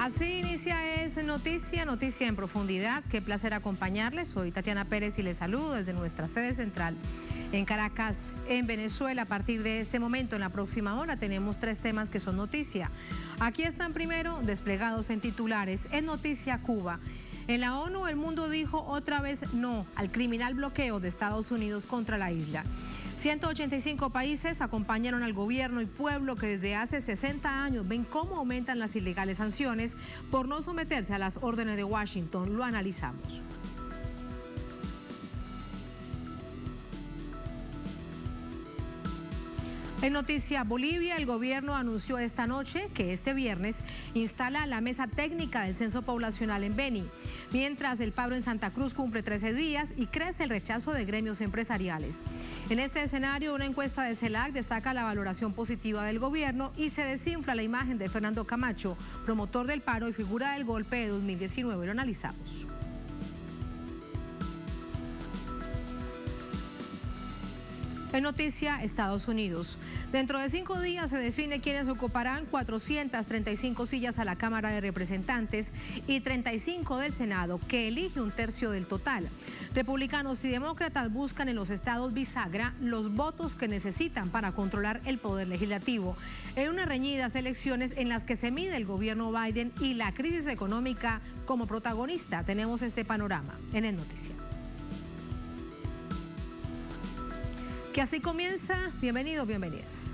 Así inicia Es Noticia, Noticia en Profundidad. Qué placer acompañarles. Soy Tatiana Pérez y les saludo desde nuestra sede central en Caracas, en Venezuela. A partir de este momento, en la próxima hora, tenemos 3 temas que son noticia. Aquí están primero desplegados en titulares. En Noticia Cuba. En la ONU, el mundo dijo otra vez no al criminal bloqueo de Estados Unidos contra la isla. 185 países acompañaron al gobierno y pueblo que desde hace 60 años ven cómo aumentan las ilegales sanciones por no someterse a las órdenes de Washington. Lo analizamos. En Noticia Bolivia, el gobierno anunció esta noche que este viernes instala la mesa técnica del censo poblacional en Beni, mientras el paro en Santa Cruz cumple 13 días y crece el rechazo de gremios empresariales. En este escenario, una encuesta de CELAC destaca la valoración positiva del gobierno y se desinfla la imagen de Fernando Camacho, promotor del paro y figura del golpe de 2019. Lo analizamos. En Noticia Estados Unidos. Dentro de 5 días se define quiénes ocuparán 435 sillas a la Cámara de Representantes y 35 del Senado, que elige 1/3 del total. Republicanos y demócratas buscan en los estados bisagra los votos que necesitan para controlar el poder legislativo. En unas reñidas elecciones en las que se mide el gobierno Biden y la crisis económica como protagonista. Tenemos este panorama en El Noticia. Que así comienza. Bienvenidos, bienvenidas.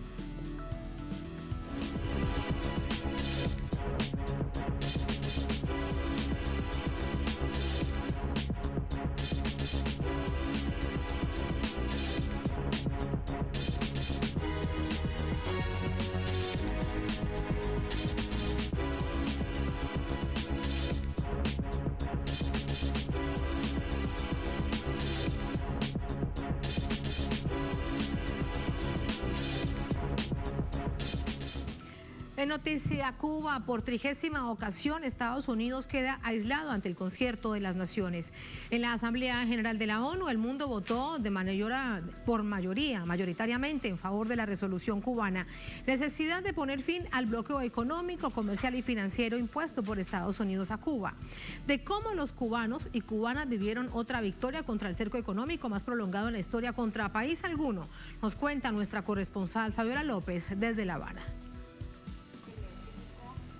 En Noticia Cuba, por 30ª ocasión, Estados Unidos queda aislado ante el concierto de las naciones. En la Asamblea General de la ONU, el mundo votó mayoritariamente en favor de la resolución cubana. Necesidad de poner fin al bloqueo económico, comercial y financiero impuesto por Estados Unidos a Cuba. De cómo los cubanos y cubanas vivieron otra victoria contra el cerco económico más prolongado en la historia contra país alguno, nos cuenta nuestra corresponsal Fabiola López desde La Habana.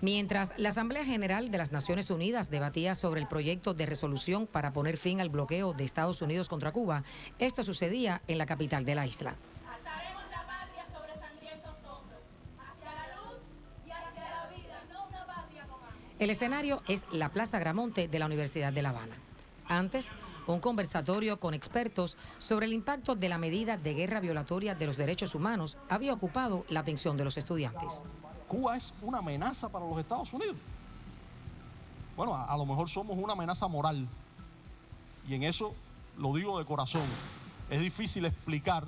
Mientras la Asamblea General de las Naciones Unidas debatía sobre el proyecto de resolución para poner fin al bloqueo de Estados Unidos contra Cuba, esto sucedía en la capital de la isla. Alzaremos la patria sobre sangrientos hombros, hacia la luz y hacia la vida, no una patria con hambre. El escenario es la Plaza Gramonte de la Universidad de La Habana. Antes, un conversatorio con expertos sobre el impacto de la medida de guerra violatoria de los derechos humanos había ocupado la atención de los estudiantes. Cuba es una amenaza para los Estados Unidos. Bueno, a lo mejor somos una amenaza moral. Y en eso lo digo de corazón. Es difícil explicar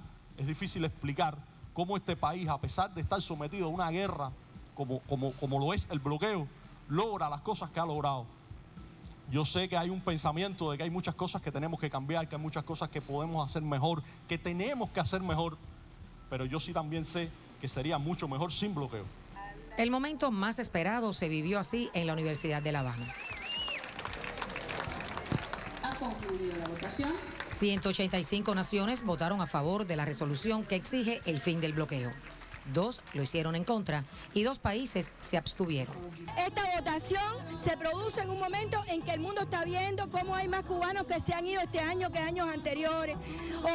cómo este país, a pesar de estar sometido a una guerra, como lo es el bloqueo, logra las cosas que ha logrado. Yo sé que hay un pensamiento de que hay muchas cosas que tenemos que cambiar, que hay muchas cosas que podemos hacer mejor, que tenemos que hacer mejor, pero yo sí también sé que sería mucho mejor sin bloqueo. El momento más esperado se vivió así en la Universidad de La Habana. Ha concluido la votación. 185 naciones votaron a favor de la resolución que exige el fin del bloqueo. 2 lo hicieron en contra y 2 países se abstuvieron. Esta votación se produce en un momento en que el mundo está viendo cómo hay más cubanos que se han ido este año que años anteriores.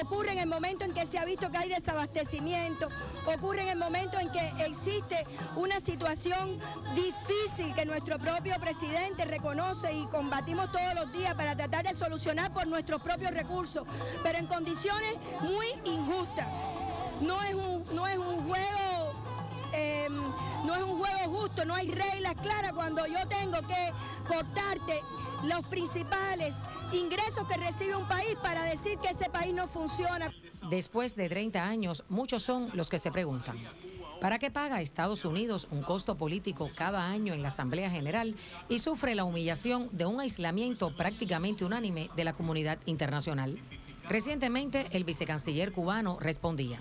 Ocurre en el momento en que se ha visto que hay desabastecimiento. Ocurre en el momento en que existe una situación difícil que nuestro propio presidente reconoce y combatimos todos los días para tratar de solucionar por nuestros propios recursos, pero en condiciones muy injustas. No es un juego justo, no hay reglas claras cuando yo tengo que cortarte los principales ingresos que recibe un país para decir que ese país no funciona. Después de 30 años, muchos son los que se preguntan, ¿para qué paga Estados Unidos un costo político cada año en la Asamblea General y sufre la humillación de un aislamiento prácticamente unánime de la comunidad internacional? Recientemente, el vicecanciller cubano respondía.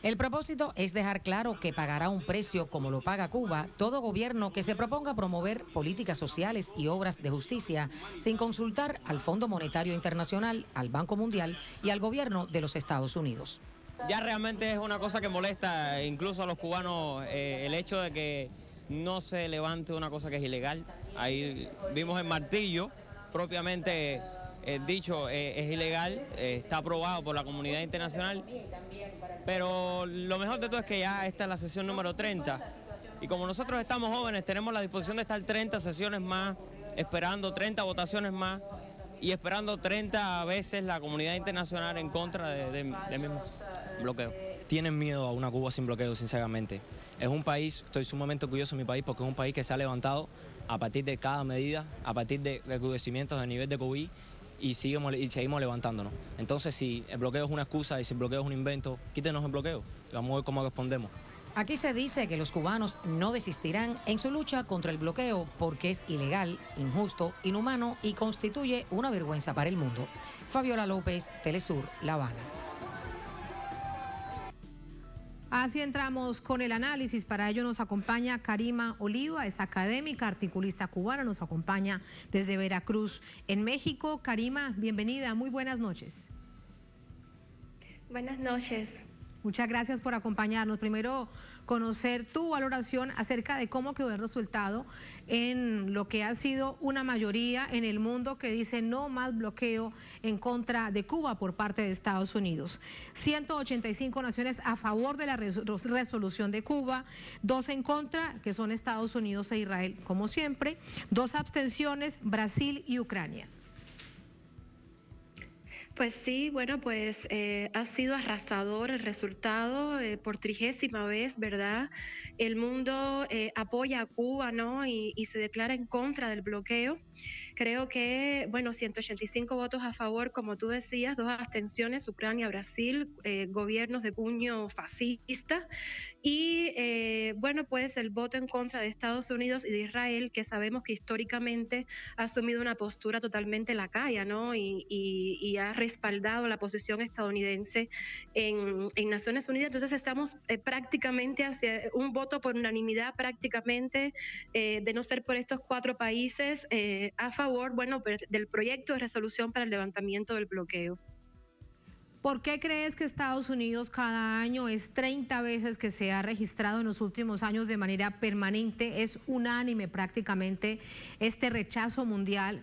El propósito es dejar claro que pagará un precio como lo paga Cuba todo gobierno que se proponga promover políticas sociales y obras de justicia sin consultar al Fondo Monetario Internacional, al Banco Mundial y al gobierno de los Estados Unidos. Ya realmente es una cosa que molesta incluso a los cubanos el hecho de que no se levante una cosa que es ilegal. Ahí vimos el martillo, propiamente dicho, es ilegal, está aprobado por la comunidad internacional, pero lo mejor de todo es que ya esta es la sesión número 30 y como nosotros estamos jóvenes tenemos la disposición de estar 30 sesiones más, esperando 30 votaciones más y esperando 30 veces la comunidad internacional en contra del mismo bloqueo. Tienen miedo a una Cuba sin bloqueo, sinceramente. Es un país, estoy sumamente orgulloso de mi país porque es un país que se ha levantado a partir de cada medida, a partir de recrudecimientos a nivel de COVID y seguimos levantándonos. Entonces, si el bloqueo es una excusa y si el bloqueo es un invento, quítenos el bloqueo y vamos a ver cómo respondemos. Aquí se dice que los cubanos no desistirán en su lucha contra el bloqueo porque es ilegal, injusto, inhumano y constituye una vergüenza para el mundo. Fabiola López, Telesur, La Habana. Así entramos con el análisis. Para ello nos acompaña Karima Oliva, es académica, articulista cubana, nos acompaña desde Veracruz, en México. Karima, bienvenida, muy buenas noches. Buenas noches. Muchas gracias por acompañarnos. Primero, conocer tu valoración acerca de cómo quedó el resultado en lo que ha sido una mayoría en el mundo que dice no más bloqueo en contra de Cuba por parte de Estados Unidos. 185 naciones a favor de la resolución de Cuba, 2 en contra, que son Estados Unidos e Israel, como siempre, 2 abstenciones, Brasil y Ucrania. Pues sí, bueno, pues ha sido arrasador el resultado por 30ª vez, ¿verdad? El mundo apoya a Cuba, ¿no? Y se declara en contra del bloqueo. Creo que, bueno, 185 votos a favor, como tú decías, 2 abstenciones, Ucrania, Brasil, gobiernos de cuño fascista. Y bueno, pues el voto en contra de Estados Unidos y de Israel, que sabemos que históricamente ha asumido una postura totalmente lacaya, ¿no? Y ha respaldado la posición estadounidense en Naciones Unidas. Entonces estamos prácticamente hacia un voto por unanimidad prácticamente, de no ser por estos 4 países, a favor, bueno, del proyecto de resolución para el levantamiento del bloqueo. ¿Por qué crees que Estados Unidos cada año es 30 veces que se ha registrado en los últimos años de manera permanente? Es unánime prácticamente este rechazo mundial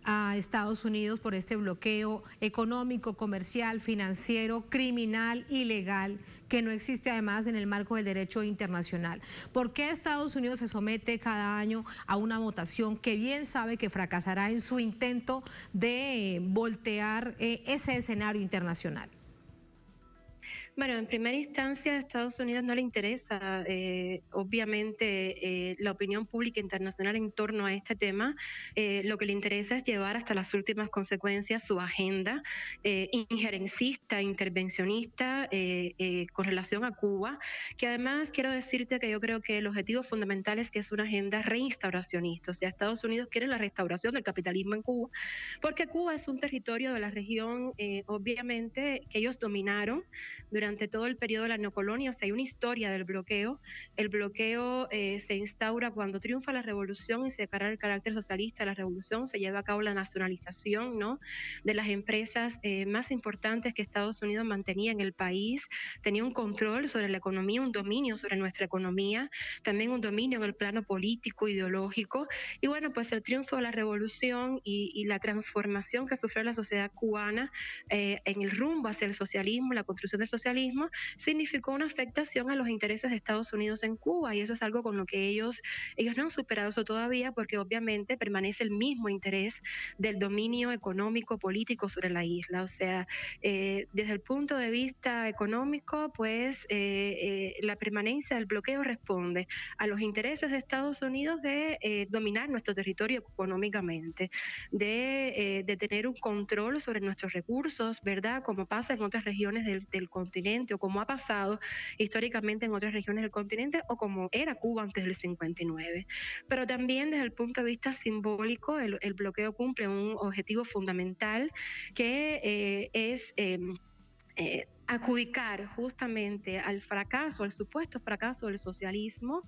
a Estados Unidos por este bloqueo económico, comercial, financiero, criminal, ilegal, que no existe además en el marco del derecho internacional. ¿Por qué Estados Unidos se somete cada año a una votación que bien sabe que fracasará en su intento de voltear ese escenario internacional? Bueno, en primera instancia a Estados Unidos no le interesa, obviamente, la opinión pública internacional en torno a este tema. Lo que le interesa es llevar hasta las últimas consecuencias su agenda injerencista, intervencionista con relación a Cuba, que además quiero decirte que yo creo que el objetivo fundamental es que es una agenda reinstauracionista. O sea, Estados Unidos quiere la restauración del capitalismo en Cuba, porque Cuba es un territorio de la región, obviamente, que ellos dominaron durante todo el periodo de la neocolonia. O sea, hay una historia del bloqueo. El bloqueo se instaura cuando triunfa la revolución y se declara el carácter socialista de la revolución. Se lleva a cabo la nacionalización, ¿no?, de las empresas más importantes que Estados Unidos mantenía en el país. Tenía un control sobre la economía, un dominio sobre nuestra economía, también un dominio en el plano político, ideológico. Y bueno, pues el triunfo de la revolución y la transformación que sufrió la sociedad cubana en el rumbo hacia el socialismo, la construcción del socialismo, significó una afectación a los intereses de Estados Unidos en Cuba, y eso es algo con lo que ellos no han superado eso todavía, porque obviamente permanece el mismo interés del dominio económico, político sobre la isla. O sea, desde el punto de vista económico, pues la permanencia del bloqueo responde a los intereses de Estados Unidos de dominar nuestro territorio económicamente, de tener un control sobre nuestros recursos, ¿verdad?, como pasa en otras regiones del continente, o como ha pasado históricamente en otras regiones del continente, o como era Cuba antes del 59. Pero también desde el punto de vista simbólico, el bloqueo cumple un objetivo fundamental, que es adjudicar justamente al fracaso, al supuesto fracaso del socialismo,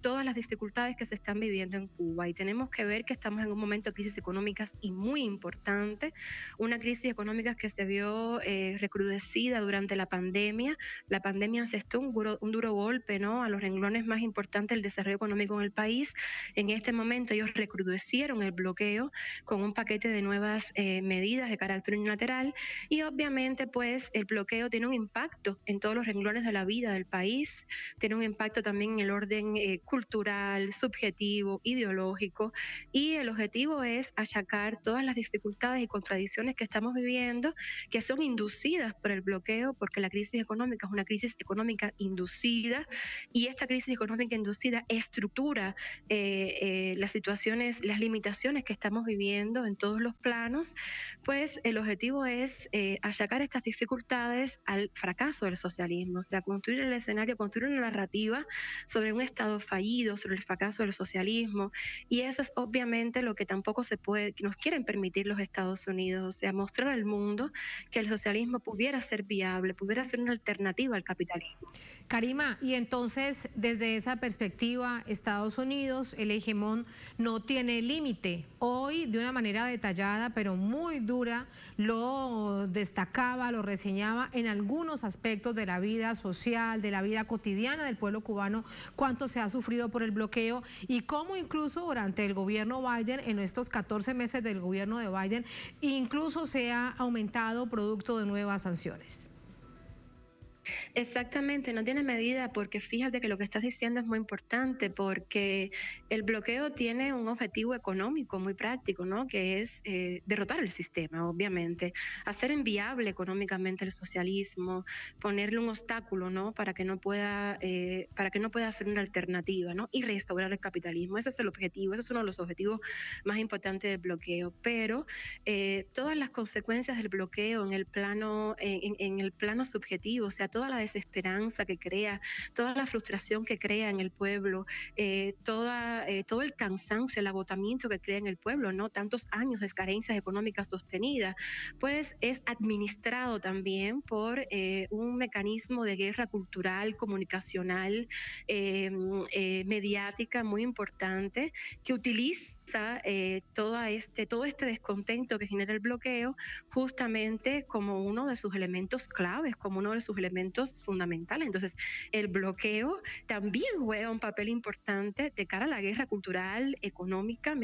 todas las dificultades que se están viviendo en Cuba. Y tenemos que ver que estamos en un momento de crisis económicas y muy importante, una crisis económica que se vio recrudecida durante la pandemia. La pandemia asestó un duro golpe, ¿no?, a los renglones más importantes del desarrollo económico en el país. En este momento ellos recrudecieron el bloqueo con un paquete de nuevas medidas de carácter unilateral, y obviamente pues el bloqueo tiene un impacto en todos los renglones de la vida del país, tiene un impacto también en el orden cultural, subjetivo, ideológico, y el objetivo es achacar todas las dificultades y contradicciones que estamos viviendo, que son inducidas por el bloqueo, porque la crisis económica es una crisis económica inducida, y esta crisis económica inducida estructura las situaciones, las limitaciones que estamos viviendo en todos los planos. Pues el objetivo es achacar estas dificultades al fracaso del socialismo, o sea, construir el escenario, construir una narrativa sobre un Estado fallido, sobre el fracaso del socialismo, y eso es obviamente lo que tampoco se puede, que nos quieren permitir los Estados Unidos, o sea, mostrar al mundo que el socialismo pudiera ser viable, pudiera ser una alternativa al capitalismo. Karima, y entonces desde esa perspectiva, Estados Unidos, el hegemón, no tiene límite. Hoy, de una manera detallada, pero muy dura, lo destacaba, lo reseñaba en algunos aspectos de la vida social, de la vida cotidiana del pueblo cubano, cuánto se ha sufrido por el bloqueo y cómo incluso durante el gobierno Biden, en estos 14 meses del gobierno de Biden, incluso se ha aumentado producto de nuevas sanciones. Exactamente, no tiene medida, porque fíjate que lo que estás diciendo es muy importante, porque el bloqueo tiene un objetivo económico muy práctico, ¿no?, que es derrotar el sistema, obviamente, hacer inviable económicamente el socialismo, ponerle un obstáculo, ¿no?, para que no pueda ser una alternativa, ¿no?, y restaurar el capitalismo. Ese es el objetivo, ese es uno de los objetivos más importantes del bloqueo. Pero todas las consecuencias del bloqueo en el plano subjetivo, o sea, toda la desesperanza que crea, toda la frustración que crea en el pueblo, todo el cansancio, el agotamiento que crea en el pueblo, ¿no?, tantos años de carencias económicas sostenidas, pues es administrado también por un mecanismo de guerra cultural, comunicacional, mediática muy importante, que utiliza todo este descontento que genera el bloqueo justamente como uno de sus elementos claves, como uno de sus elementos fundamentales. Entonces, el bloqueo también juega un papel importante de cara a la guerra cultural, económica,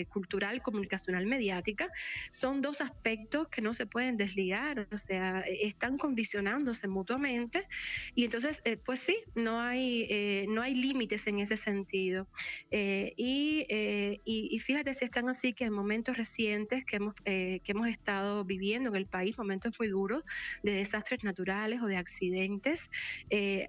cultural, comunicacional, mediática. Son dos aspectos que no se pueden desligar, o sea, están condicionándose mutuamente, y entonces, pues sí, no hay límites en ese sentido. Y fíjate si están así que en momentos recientes que hemos estado viviendo en el país, momentos muy duros de desastres naturales o de accidentes,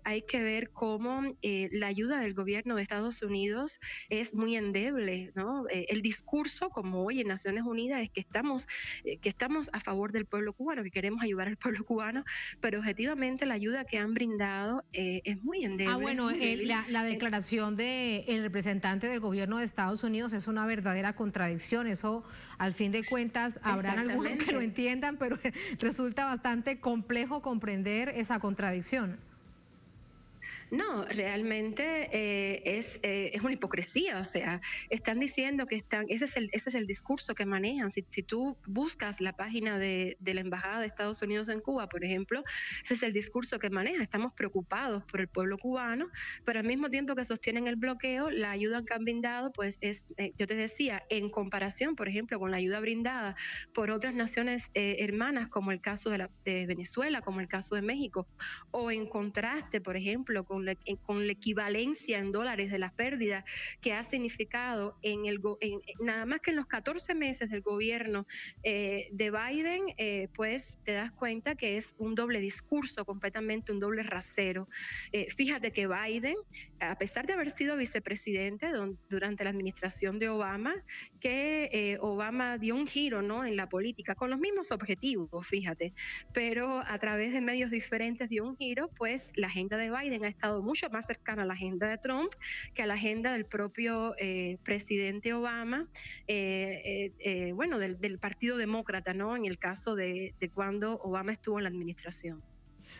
hay que ver cómo la ayuda del gobierno de Estados Unidos es muy endeble, ¿no? El discurso, como hoy en Naciones Unidas, es que estamos a favor del pueblo cubano, que queremos ayudar al pueblo cubano, pero objetivamente la ayuda que han brindado es muy endeble. Bueno, la declaración del representante del gobierno de Estados Unidos es una verdadera contradicción. Eso, al fin de cuentas, habrán algunos que lo entiendan, pero resulta bastante complejo comprender esa contradicción. No, realmente es una hipocresía, o sea, están diciendo que ese es el discurso que manejan. Si tú buscas la página de la Embajada de Estados Unidos en Cuba, por ejemplo, ese es el discurso que manejan. Estamos preocupados por el pueblo cubano, pero al mismo tiempo que sostienen el bloqueo, la ayuda que han brindado, pues yo te decía, en comparación, por ejemplo, con la ayuda brindada por otras naciones hermanas, como el caso de Venezuela, como el caso de México, o en contraste, por ejemplo, con la equivalencia en dólares de las pérdidas que ha significado nada más que en los 14 meses del gobierno de Biden, pues te das cuenta que es un doble discurso, completamente un doble rasero. Fíjate que Biden, a pesar de haber sido vicepresidente durante la administración de Obama, que Obama dio un giro, ¿no?, en la política con los mismos objetivos, fíjate, pero a través de medios diferentes dio un giro, pues la agenda de Biden ha estado estado mucho más cercana a la agenda de Trump que a la agenda del propio presidente Obama, del Partido Demócrata, ¿no? En el caso de cuando Obama estuvo en la administración.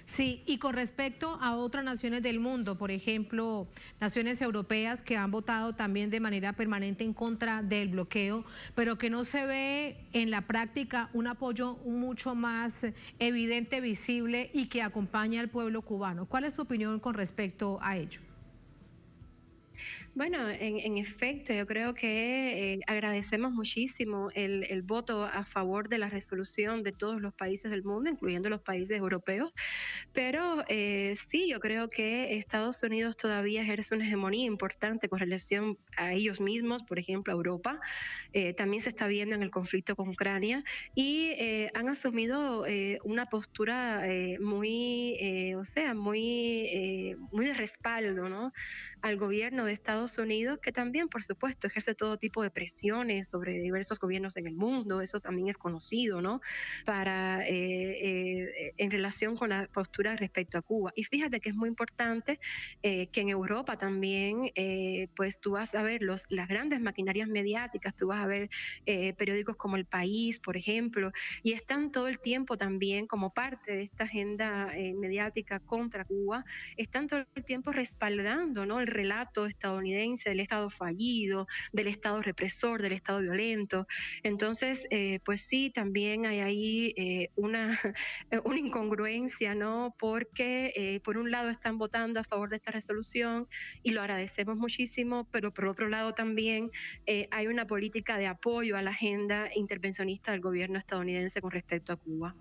Sí, y con respecto a otras naciones del mundo, por ejemplo, naciones europeas que han votado también de manera permanente en contra del bloqueo, pero que no se ve en la práctica un apoyo mucho más evidente, visible y que acompaña al pueblo cubano. ¿Cuál es tu opinión con respecto a ello? Bueno, en efecto, yo creo que agradecemos muchísimo el voto a favor de la resolución de todos los países del mundo, incluyendo los países europeos, pero sí, yo creo que Estados Unidos todavía ejerce una hegemonía importante con relación a ellos mismos, por ejemplo, a Europa. También se está viendo en el conflicto con Ucrania y han asumido una postura muy de respaldo, ¿no?, al gobierno de Estados Unidos, que también, por supuesto, ejerce todo tipo de presiones sobre diversos gobiernos en el mundo. Eso también es conocido, ¿no?, para en relación con la postura respecto a Cuba. Y fíjate que es muy importante que en Europa también, pues tú vas a ver las grandes maquinarias mediáticas, tú vas a ver periódicos como El País, por ejemplo, y están todo el tiempo también como parte de esta agenda mediática contra Cuba, están todo el tiempo respaldando, ¿no?, el relato estadounidense del Estado fallido, del Estado represor, del Estado violento. Entonces, pues sí, también hay ahí una incongruencia, ¿no?, porque por un lado están votando a favor de esta resolución y lo agradecemos muchísimo, pero por otro lado también hay una política de apoyo a la agenda intervencionista del gobierno estadounidense con respecto a Cuba.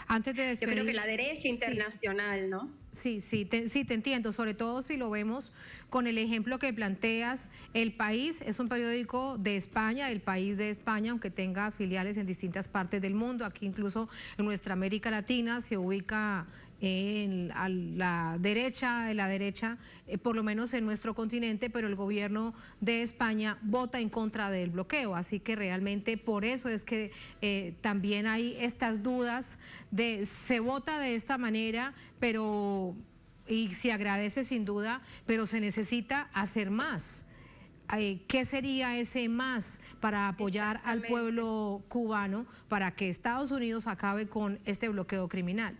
Antes de despedir, yo creo que la derecha internacional, sí, ¿no? Sí, te entiendo, sobre todo si lo vemos con el ejemplo que planteas. El País es un periódico de España, El País de España, aunque tenga filiales en distintas partes del mundo. Aquí incluso en nuestra América Latina se ubica a la derecha de la derecha, por lo menos en nuestro continente, pero el gobierno de España vota en contra del bloqueo, así que realmente por eso es que también hay estas dudas de se vota de esta manera, pero y se agradece sin duda, pero se necesita hacer más. ¿Qué sería ese más para apoyar al pueblo cubano para que Estados Unidos acabe con este bloqueo criminal?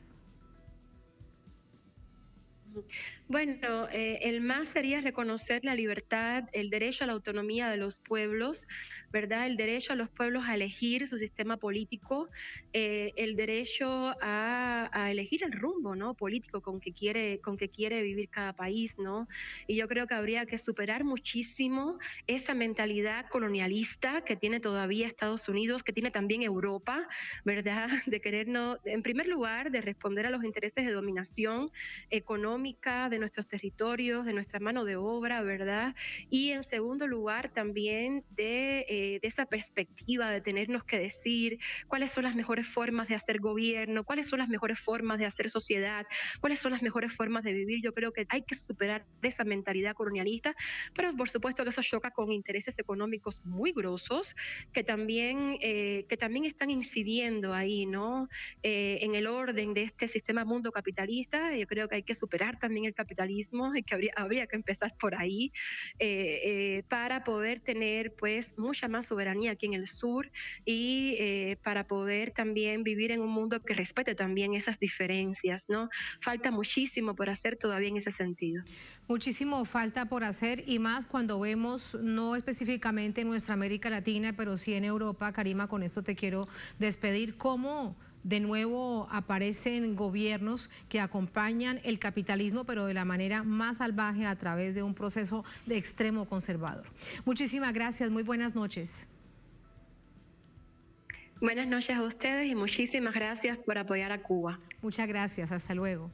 Bueno, el más sería reconocer la libertad, el derecho a la autonomía de los pueblos, ¿verdad? El derecho a los pueblos a elegir su sistema político, el derecho a elegir el rumbo, ¿no?, político con que quiere vivir cada país, ¿no? Y yo creo que habría que superar muchísimo esa mentalidad colonialista que tiene todavía Estados Unidos, que tiene también Europa, ¿verdad? De querernos, en primer lugar, de responder a los intereses de dominación económica de nuestros territorios, de nuestra mano de obra, ¿verdad? Y en segundo lugar también de esa perspectiva de tenernos que decir cuáles son las mejores formas de hacer gobierno, cuáles son las mejores formas de hacer sociedad, cuáles son las mejores formas de vivir. Yo creo que hay que superar esa mentalidad colonialista, pero por supuesto que eso choca con intereses económicos muy grosos que también están incidiendo ahí, ¿no?, en el orden de este sistema mundo capitalista. Yo creo que hay que superar también el capitalismo y que habría que empezar por ahí para poder tener pues mucha más soberanía aquí en el sur y para poder también vivir en un mundo que respete también esas diferencias, ¿no? Falta muchísimo por hacer todavía en ese sentido. Muchísimo falta por hacer y más cuando vemos, no específicamente en nuestra América Latina, pero sí en Europa. Karima, con esto te quiero despedir. ¿Cómo de nuevo aparecen gobiernos que acompañan el capitalismo, pero de la manera más salvaje a través de un proceso de extremo conservador? Muchísimas gracias, muy buenas noches. Buenas noches a ustedes y muchísimas gracias por apoyar a Cuba. Muchas gracias, hasta luego.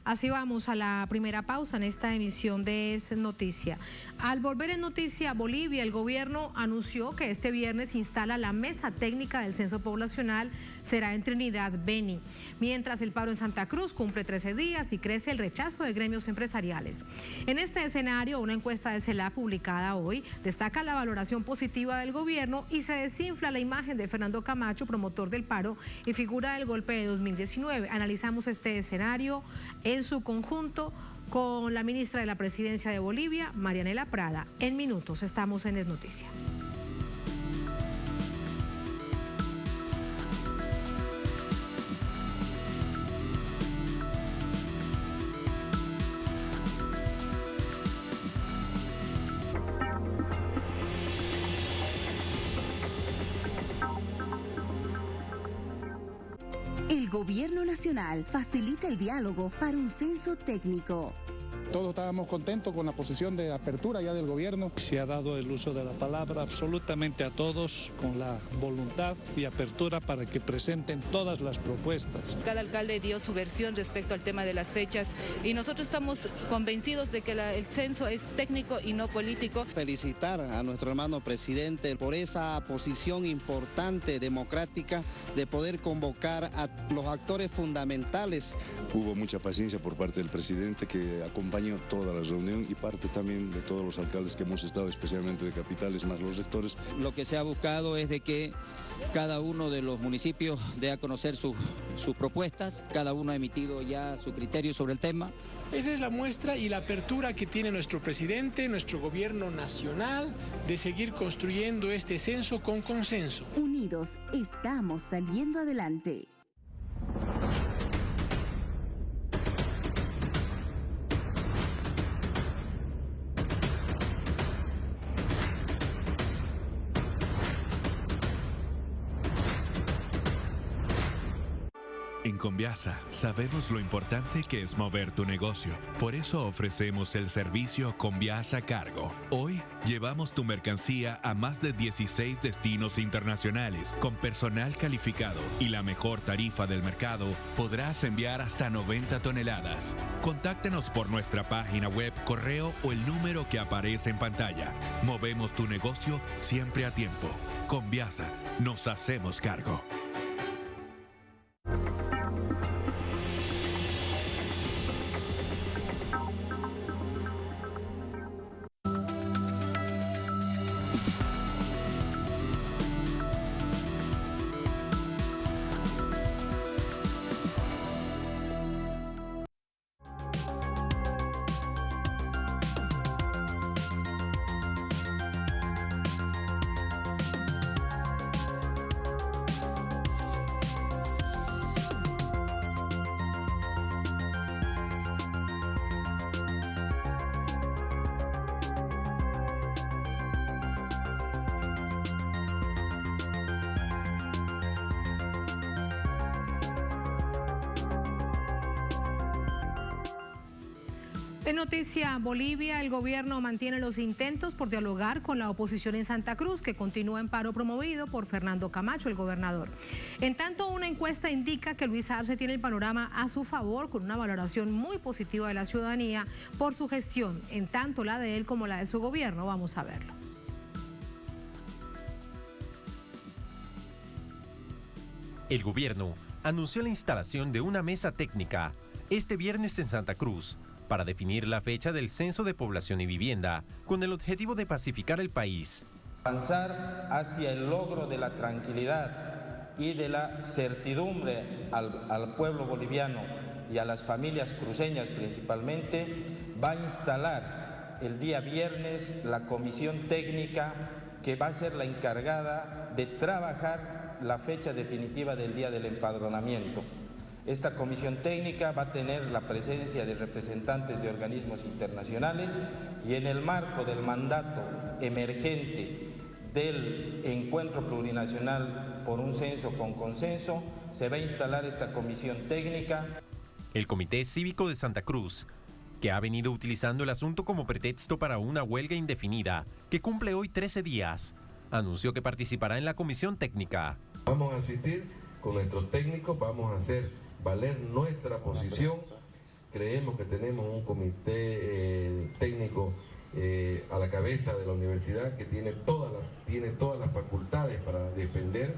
Así vamos a la primera pausa en esta emisión de Es Noticia. Al volver en Noticia Bolivia, el gobierno anunció que este viernes instala la mesa técnica del censo poblacional, será en Trinidad Beni. Mientras el paro en Santa Cruz cumple 13 días y crece el rechazo de gremios empresariales. En este escenario, una encuesta de CELAC publicada hoy destaca la valoración positiva del gobierno y se desinfla la imagen de Fernando Camacho, promotor del paro y figura del golpe de 2019. Analizamos este escenario en su conjunto con la ministra de la Presidencia de Bolivia, Marianela Prada. En minutos estamos en Es Noticia. El Gobierno Nacional facilita el diálogo para un censo técnico. Todos estábamos contentos con la posición de apertura ya del gobierno. Se ha dado el uso de la palabra absolutamente a todos con la voluntad y apertura para que presenten todas las propuestas. Cada alcalde dio su versión respecto al tema de las fechas y nosotros estamos convencidos de que el censo es técnico y no político. Felicitar a nuestro hermano presidente por esa posición importante, democrática, de poder convocar a los actores fundamentales. Hubo mucha paciencia por parte del presidente que acompañó toda la reunión y parte también de todos los alcaldes que hemos estado, especialmente de capitales, más los sectores. Lo que se ha buscado es de que cada uno de los municipios dé a conocer sus propuestas, cada uno ha emitido ya su criterio sobre el tema. Esa es la muestra y la apertura que tiene nuestro presidente, nuestro gobierno nacional, de seguir construyendo este censo con consenso. Unidos, estamos saliendo adelante. En Conviasa sabemos lo importante que es mover tu negocio. Por eso ofrecemos el servicio Conviasa Cargo. Hoy llevamos tu mercancía a más de 16 destinos internacionales. Con personal calificado y la mejor tarifa del mercado, podrás enviar hasta 90 toneladas. Contáctanos por nuestra página web, correo o el número que aparece en pantalla. Movemos tu negocio siempre a tiempo. Conviasa, nos hacemos cargo. En Noticia Bolivia, el gobierno mantiene los intentos por dialogar con la oposición en Santa Cruz, que continúa en paro promovido por Fernando Camacho, el gobernador. En tanto, una encuesta indica que Luis Arce tiene el panorama a su favor, con una valoración muy positiva de la ciudadanía por su gestión, en tanto la de él como la de su gobierno. Vamos a verlo. El gobierno anunció la instalación de una mesa técnica este viernes en Santa Cruz para definir la fecha del Censo de Población y Vivienda, con el objetivo de pacificar el país. Avanzar hacia el logro de la tranquilidad y de la certidumbre al pueblo boliviano y a las familias cruceñas principalmente, va a instalar el día viernes la comisión técnica que va a ser la encargada de trabajar la fecha definitiva del día del empadronamiento. Esta comisión técnica va a tener la presencia de representantes de organismos internacionales y en el marco del mandato emergente del Encuentro Plurinacional por un Censo con Consenso, se va a instalar esta comisión técnica. El Comité Cívico de Santa Cruz, que ha venido utilizando el asunto como pretexto para una huelga indefinida que cumple hoy 13 días, anunció que participará en la comisión técnica. Vamos a asistir con nuestros técnicos, vamos a hacer valer nuestra posición. Creemos que tenemos un comité técnico a la cabeza de la universidad que tiene todas las facultades para defender.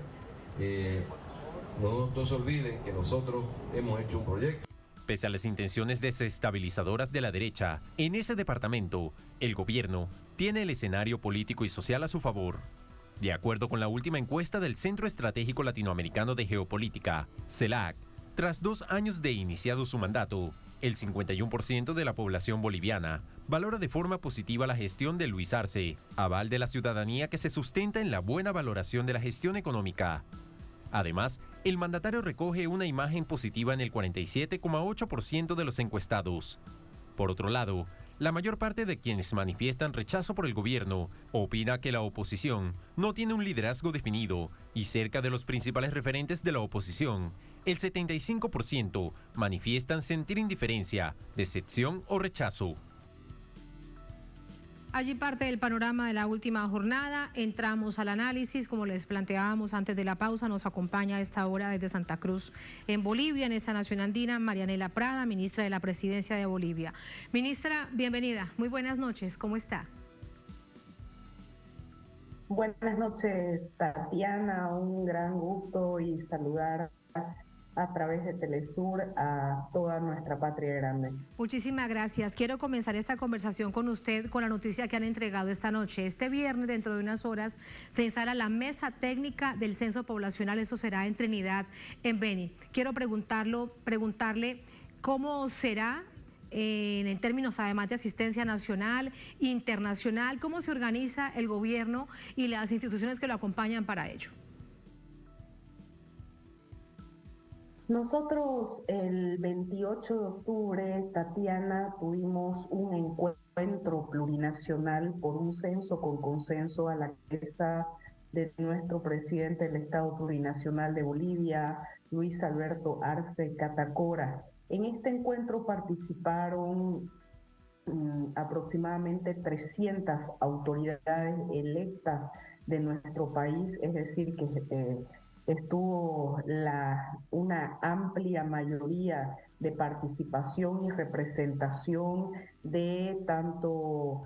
No se olviden que nosotros hemos hecho un proyecto. Pese a las intenciones desestabilizadoras de la derecha, en ese departamento, el gobierno tiene el escenario político y social a su favor. De acuerdo con la última encuesta del Centro Estratégico Latinoamericano de Geopolítica, CELAC, tras 2 años de iniciado su mandato, El 51% de la población boliviana valora de forma positiva la gestión de Luis Arce, aval de la ciudadanía que se sustenta en la buena valoración de la gestión económica. Además, el mandatario recoge una imagen positiva en el 47,8% de los encuestados. Por otro lado, la mayor parte de quienes manifiestan rechazo por el gobierno opina que la oposición no tiene un liderazgo definido y cerca de los principales referentes de la oposición, el 75% manifiestan sentir indiferencia, decepción o rechazo. Allí parte del panorama de la última jornada. Entramos al análisis, como les planteábamos antes de la pausa. Nos acompaña a esta hora desde Santa Cruz, en Bolivia, en esta nación andina, Marianela Prada, ministra de la Presidencia de Bolivia. Ministra, bienvenida. Muy buenas noches. ¿Cómo está? Buenas noches, Tatiana. Un gran gusto y saludar a través de Telesur a toda nuestra patria grande. Muchísimas gracias. Quiero comenzar esta conversación con usted con la noticia que han entregado esta noche. Este viernes, dentro de unas horas, se instala la mesa técnica del censo poblacional. Eso será en Trinidad, en Beni. Quiero preguntarle cómo será en términos además de asistencia nacional, internacional, cómo se organiza el gobierno y las instituciones que lo acompañan para ello. Nosotros el 28 de octubre, Tatiana, tuvimos un encuentro plurinacional por un censo con consenso a la cabeza de nuestro presidente del Estado Plurinacional de Bolivia, Luis Alberto Arce Catacora. En este encuentro participaron aproximadamente 300 autoridades electas de nuestro país, es decir, que estuvo una amplia mayoría de participación y representación de tanto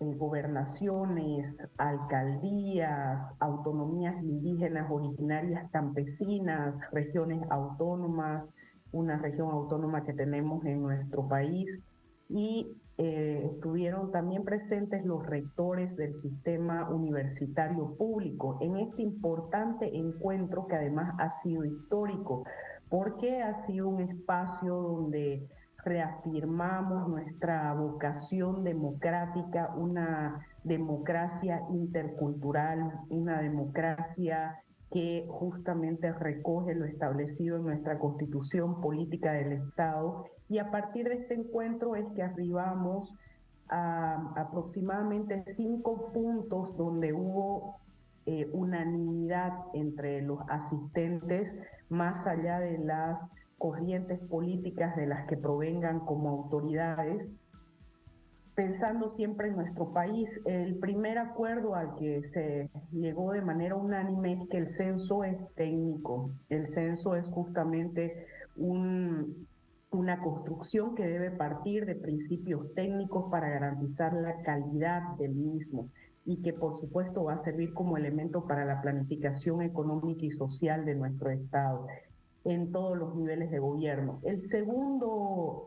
gobernaciones, alcaldías, autonomías indígenas originarias campesinas, regiones autónomas, una región autónoma que tenemos en nuestro país, y estuvieron también presentes los rectores del sistema universitario público en este importante encuentro que además ha sido histórico, porque ha sido un espacio donde reafirmamos nuestra vocación democrática, una democracia intercultural, una democracia que justamente recoge lo establecido en nuestra Constitución Política del Estado. Y a partir de este encuentro es que arribamos a aproximadamente 5 puntos donde hubo unanimidad entre los asistentes, más allá de las corrientes políticas de las que provengan como autoridades, pensando siempre en nuestro país. El primer acuerdo al que se llegó de manera unánime es que el censo es técnico. El censo es justamente una construcción que debe partir de principios técnicos para garantizar la calidad del mismo y que por supuesto va a servir como elemento para la planificación económica y social de nuestro Estado en todos los niveles de gobierno. El segundo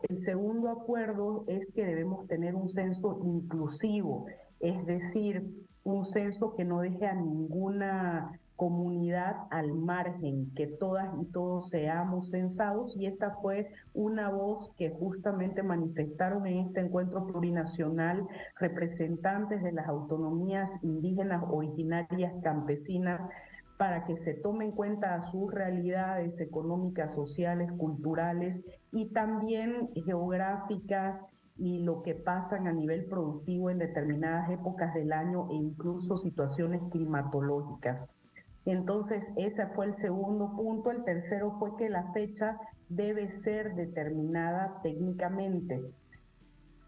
acuerdo es que debemos tener un censo inclusivo, es decir, un censo que no deje a ninguna comunidad al margen, que todas y todos seamos censados, y esta fue una voz que justamente manifestaron en este encuentro plurinacional representantes de las autonomías indígenas originarias campesinas, para que se tome en cuenta sus realidades económicas, sociales, culturales y también geográficas, y lo que pasan a nivel productivo en determinadas épocas del año e incluso situaciones climatológicas. Entonces, ese fue el segundo punto. El tercero fue que la fecha debe ser determinada técnicamente.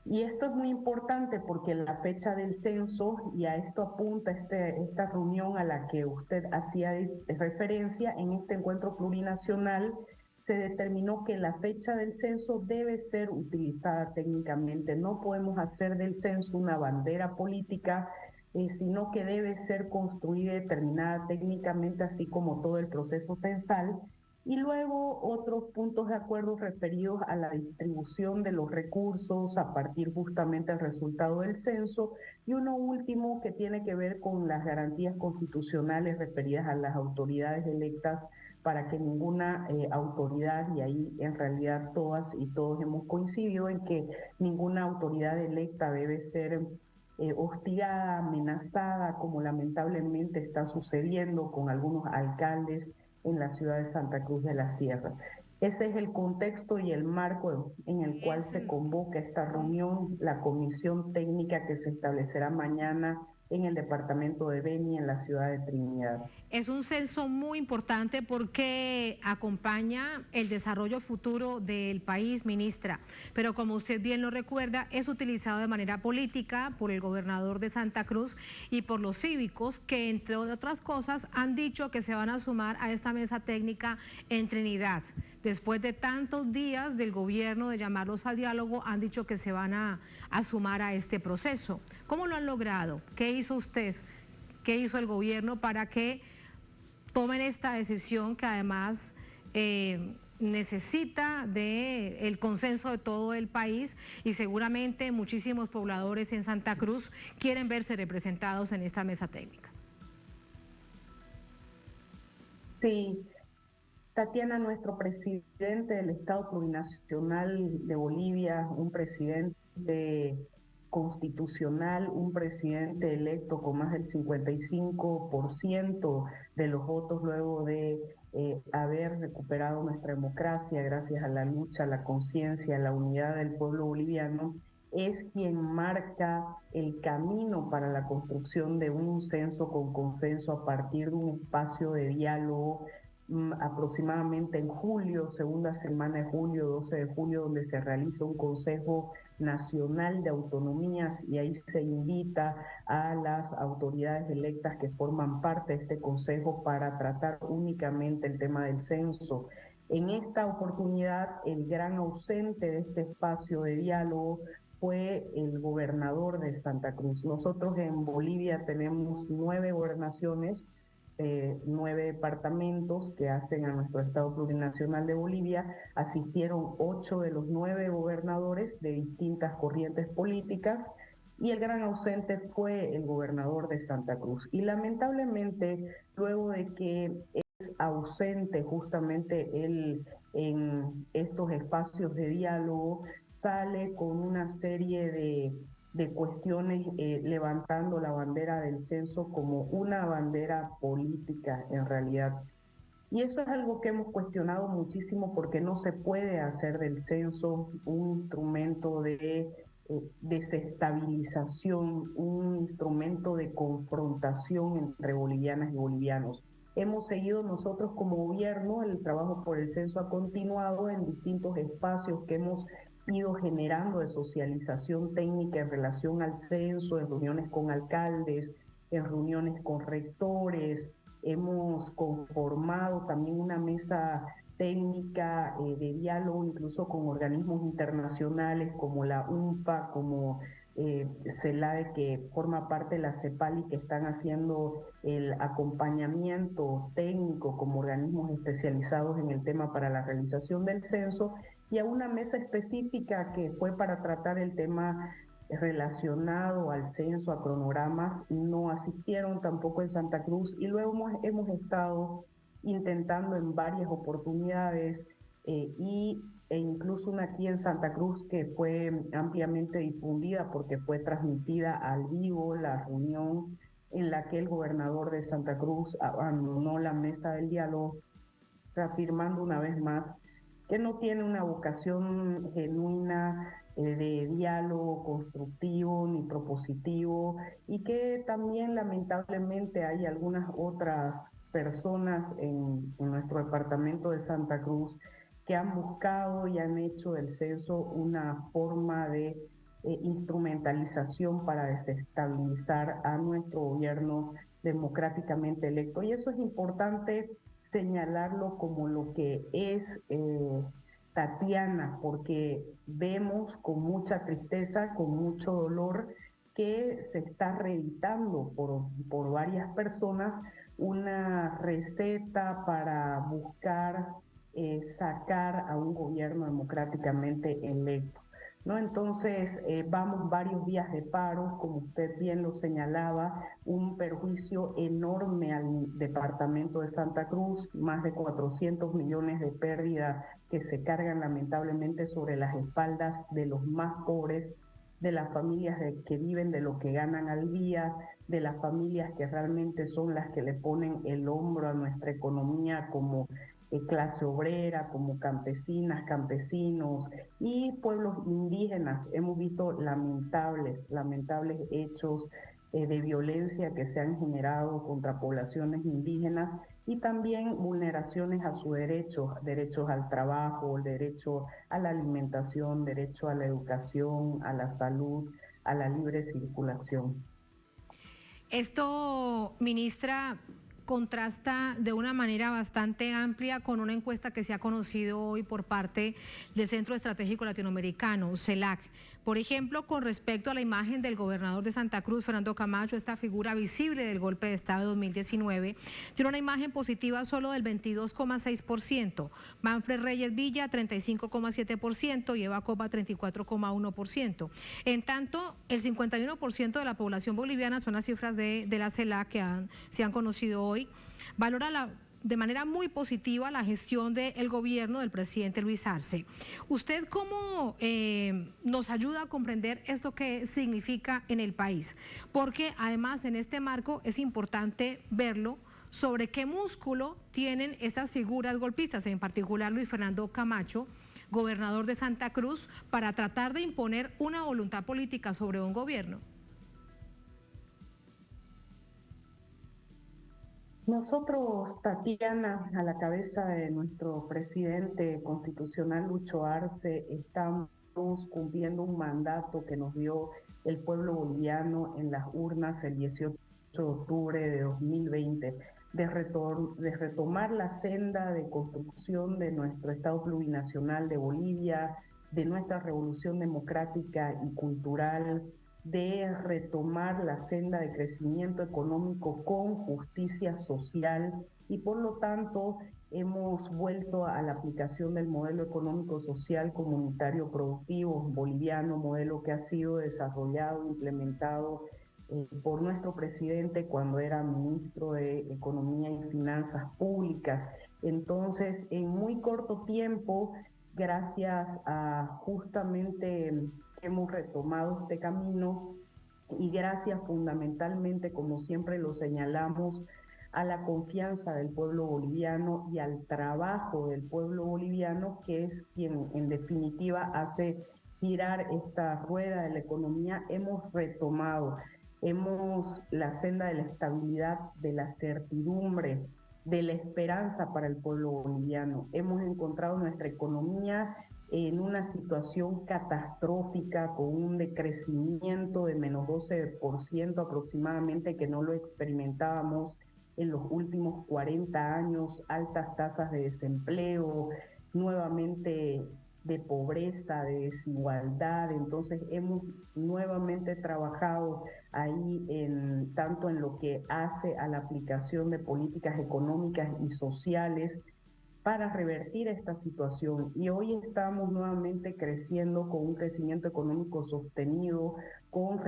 Y esto es muy importante porque la fecha del censo, y a esto apunta esta reunión a la que usted hacía referencia, en este encuentro plurinacional se determinó que la fecha del censo debe ser utilizada técnicamente. No podemos hacer del censo una bandera política, sino que debe ser construida y determinada técnicamente, así como todo el proceso censal. Y luego otros puntos de acuerdo referidos a la distribución de los recursos a partir justamente del resultado del censo, y uno último que tiene que ver con las garantías constitucionales referidas a las autoridades electas para que ninguna autoridad, y ahí en realidad todas y todos hemos coincidido en que ninguna autoridad electa debe ser hostigada, amenazada, como lamentablemente está sucediendo con algunos alcaldes en la ciudad de Santa Cruz de la Sierra. Ese es el contexto y el marco en el cual se convoca esta reunión, la comisión técnica que se establecerá mañana en el departamento de Beni, en la ciudad de Trinidad. Es un censo muy importante porque acompaña el desarrollo futuro del país, ministra, pero como usted bien lo recuerda, es utilizado de manera política por el gobernador de Santa Cruz y por los cívicos que, entre otras cosas, han dicho que se van a sumar a esta mesa técnica en Trinidad. Después de tantos días del gobierno de llamarlos al diálogo, han dicho que se van a sumar a este proceso. ¿Cómo lo han logrado? ¿Qué hizo usted? ¿Qué hizo el gobierno para que tomen esta decisión que además necesita del consenso de todo el país y seguramente muchísimos pobladores en Santa Cruz quieren verse representados en esta mesa técnica? Sí, Tatiana, nuestro presidente del Estado Plurinacional de Bolivia, un presidente constitucional, un presidente electo con más del 55% de los votos luego de haber recuperado nuestra democracia gracias a la lucha, a la conciencia, a la unidad del pueblo boliviano, es quien marca el camino para la construcción de un censo con consenso a partir de un espacio de diálogo aproximadamente en julio, segunda semana de julio, 12 de julio, donde se realiza un Consejo Nacional de Autonomías y ahí se invita a las autoridades electas que forman parte de este consejo para tratar únicamente el tema del censo. En esta oportunidad, el gran ausente de este espacio de diálogo fue el gobernador de Santa Cruz. Nosotros en Bolivia tenemos 9 gobernaciones, 9 departamentos que hacen a nuestro Estado Plurinacional de Bolivia. Asistieron 8 de los 9 gobernadores de distintas corrientes políticas y el gran ausente fue el gobernador de Santa Cruz. Y lamentablemente, luego de que es ausente justamente él en estos espacios de diálogo, sale con una serie de cuestiones levantando la bandera del censo como una bandera política en realidad. Y eso es algo que hemos cuestionado muchísimo porque no se puede hacer del censo un instrumento de desestabilización, un instrumento de confrontación entre bolivianas y bolivianos. Hemos seguido nosotros como gobierno, el trabajo por el censo ha continuado en distintos espacios que hemos ido generando de socialización técnica en relación al censo, en reuniones con alcaldes, en reuniones con rectores. Hemos conformado también una mesa técnica de diálogo incluso con organismos internacionales como la UNPA, como CELADE, que forma parte de la CEPALI, que están haciendo el acompañamiento técnico como organismos especializados en el tema para la realización del censo, y a una mesa específica que fue para tratar el tema relacionado al censo, a cronogramas. No asistieron tampoco en Santa Cruz y luego hemos estado intentando en varias oportunidades e incluso una aquí en Santa Cruz que fue ampliamente difundida porque fue transmitida al vivo, la reunión en la que el gobernador de Santa Cruz abandonó la mesa del diálogo, reafirmando una vez más que no tiene una vocación genuina de diálogo constructivo ni propositivo, y que también lamentablemente hay algunas otras personas en nuestro departamento de Santa Cruz que han buscado y han hecho del censo una forma de instrumentalización para desestabilizar a nuestro gobierno democráticamente electo. Y eso es importante señalarlo como lo que es, Tatiana, porque vemos con mucha tristeza, con mucho dolor, que se está reeditando por varias personas una receta para buscar sacar a un gobierno democráticamente electo, ¿no? Entonces, vamos varios días de paro, como usted bien lo señalaba, un perjuicio enorme al departamento de Santa Cruz, más de 400 millones de pérdida que se cargan lamentablemente sobre las espaldas de los más pobres, de las familias que viven de lo que ganan al día, de las familias que realmente son las que le ponen el hombro a nuestra economía como clase obrera, como campesinas, campesinos y pueblos indígenas. Hemos visto lamentables hechos de violencia que se han generado contra poblaciones indígenas y también vulneraciones a sus derechos al trabajo, el derecho a la alimentación, derecho a la educación, a la salud, a la libre circulación. Esto, ministra, contrasta de una manera bastante amplia con una encuesta que se ha conocido hoy por parte del Centro Estratégico Latinoamericano, CELAC. Por ejemplo, con respecto a la imagen del gobernador de Santa Cruz, Fernando Camacho, esta figura visible del golpe de Estado de 2019, tiene una imagen positiva solo del 22,6%, Manfred Reyes Villa 35,7% y Eva Copa 34,1%. En tanto, el 51% de la población boliviana, son las cifras de la CELAC que se han conocido hoy, valora de manera muy positiva la gestión del gobierno del presidente Luis Arce. ¿Usted cómo nos ayuda a comprender esto que significa en el país? Porque además en este marco es importante verlo sobre qué músculo tienen estas figuras golpistas, en particular Luis Fernando Camacho, gobernador de Santa Cruz, para tratar de imponer una voluntad política sobre un gobierno. Nosotros, Tatiana, a la cabeza de nuestro presidente constitucional Lucho Arce, estamos cumpliendo un mandato que nos dio el pueblo boliviano en las urnas el 18 de octubre de 2020, de retomar la senda de construcción de nuestro Estado plurinacional de Bolivia, de nuestra revolución democrática y cultural, de retomar la senda de crecimiento económico con justicia social y por lo tanto hemos vuelto a la aplicación del modelo económico social comunitario productivo boliviano, modelo que ha sido desarrollado, implementado por nuestro presidente cuando era ministro de Economía y Finanzas Públicas. Entonces, en muy corto tiempo, gracias a justamente hemos retomado este camino y gracias fundamentalmente, como siempre lo señalamos, a la confianza del pueblo boliviano y al trabajo del pueblo boliviano, que es quien en definitiva hace girar esta rueda de la economía, hemos retomado la senda de la estabilidad, de la certidumbre, de la esperanza para el pueblo boliviano. Hemos encontrado nuestra economía en una situación catastrófica, con un decrecimiento de menos 12% aproximadamente, que no lo experimentábamos en los últimos 40 años, altas tasas de desempleo, nuevamente de pobreza, de desigualdad. Entonces hemos nuevamente trabajado ahí tanto en lo que hace a la aplicación de políticas económicas y sociales para revertir esta situación. Y hoy estamos nuevamente creciendo con un crecimiento económico sostenido, con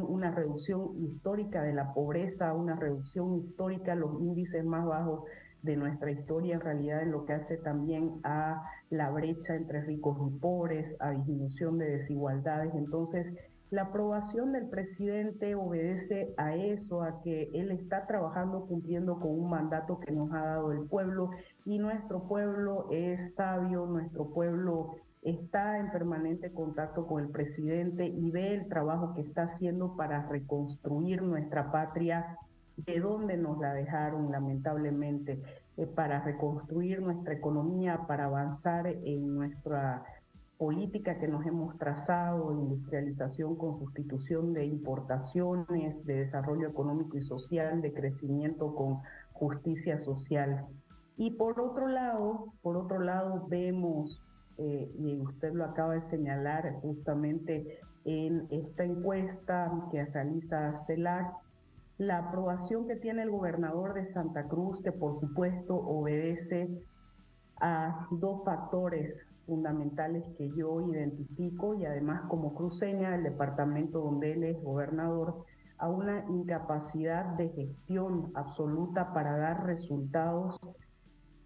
una reducción histórica de la pobreza, una reducción histórica, los índices más bajos de nuestra historia, en realidad, en lo que hace también a la brecha entre ricos y pobres, a disminución de desigualdades. Entonces, la aprobación del presidente obedece a eso, a que él está trabajando, cumpliendo con un mandato que nos ha dado el pueblo, y nuestro pueblo es sabio, nuestro pueblo está en permanente contacto con el presidente y ve el trabajo que está haciendo para reconstruir nuestra patria de donde nos la dejaron lamentablemente, para reconstruir nuestra economía, para avanzar en nuestra política que nos hemos trazado, industrialización con sustitución de importaciones, de desarrollo económico y social, de crecimiento con justicia social. Y por otro lado vemos, y usted lo acaba de señalar justamente en esta encuesta que realiza CELAC, la aprobación que tiene el gobernador de Santa Cruz, que por supuesto obedece a dos factores fundamentales que yo identifico, y además como cruceña del departamento donde él es gobernador, a una incapacidad de gestión absoluta para dar resultados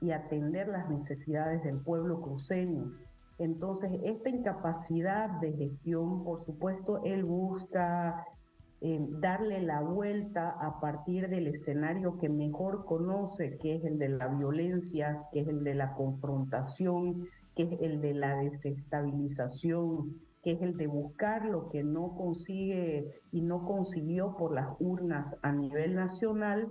y atender las necesidades del pueblo cruceño. Entonces, esta incapacidad de gestión, por supuesto, él busca darle la vuelta a partir del escenario que mejor conoce, que es el de la violencia, que es el de la confrontación, que es el de la desestabilización, que es el de buscar lo que no consigue y no consiguió por las urnas a nivel nacional,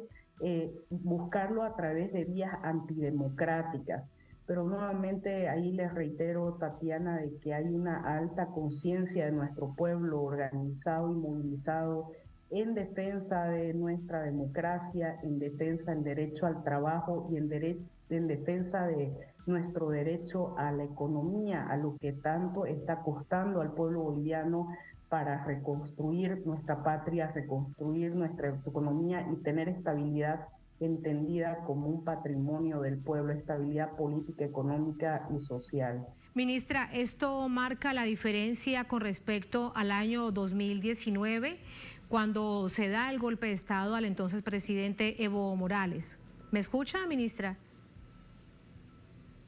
buscarlo a través de vías antidemocráticas. Pero nuevamente ahí les reitero, Tatiana, de que hay una alta conciencia de nuestro pueblo organizado y movilizado en defensa de nuestra democracia, en defensa del derecho al trabajo y en defensa de nuestro derecho a la economía, a lo que tanto está costando al pueblo boliviano para reconstruir nuestra patria, reconstruir nuestra economía y tener estabilidad entendida como un patrimonio del pueblo, estabilidad política, económica y social. Ministra, ¿esto marca la diferencia con respecto al año 2019, cuando se da el golpe de Estado al entonces presidente Evo Morales? ¿Me escucha, ministra?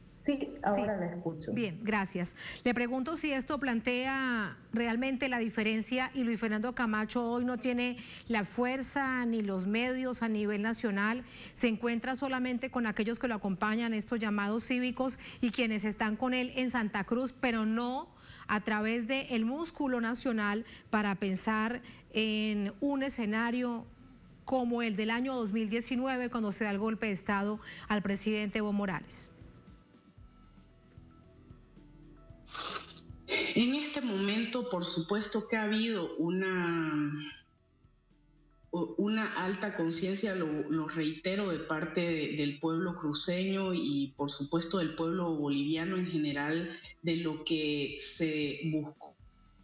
Sí, ahora la escucho. Bien, gracias. Le pregunto si esto plantea realmente la diferencia y Luis Fernando Camacho hoy no tiene la fuerza ni los medios a nivel nacional, se encuentra solamente con aquellos que lo acompañan, estos llamados cívicos, y quienes están con él en Santa Cruz, pero no a través del músculo nacional para pensar en un escenario como el del año 2019, cuando se da el golpe de Estado al presidente Evo Morales. En este momento, por supuesto que ha habido una alta conciencia, lo reitero, de parte del pueblo cruceño y por supuesto del pueblo boliviano en general, de lo que se buscó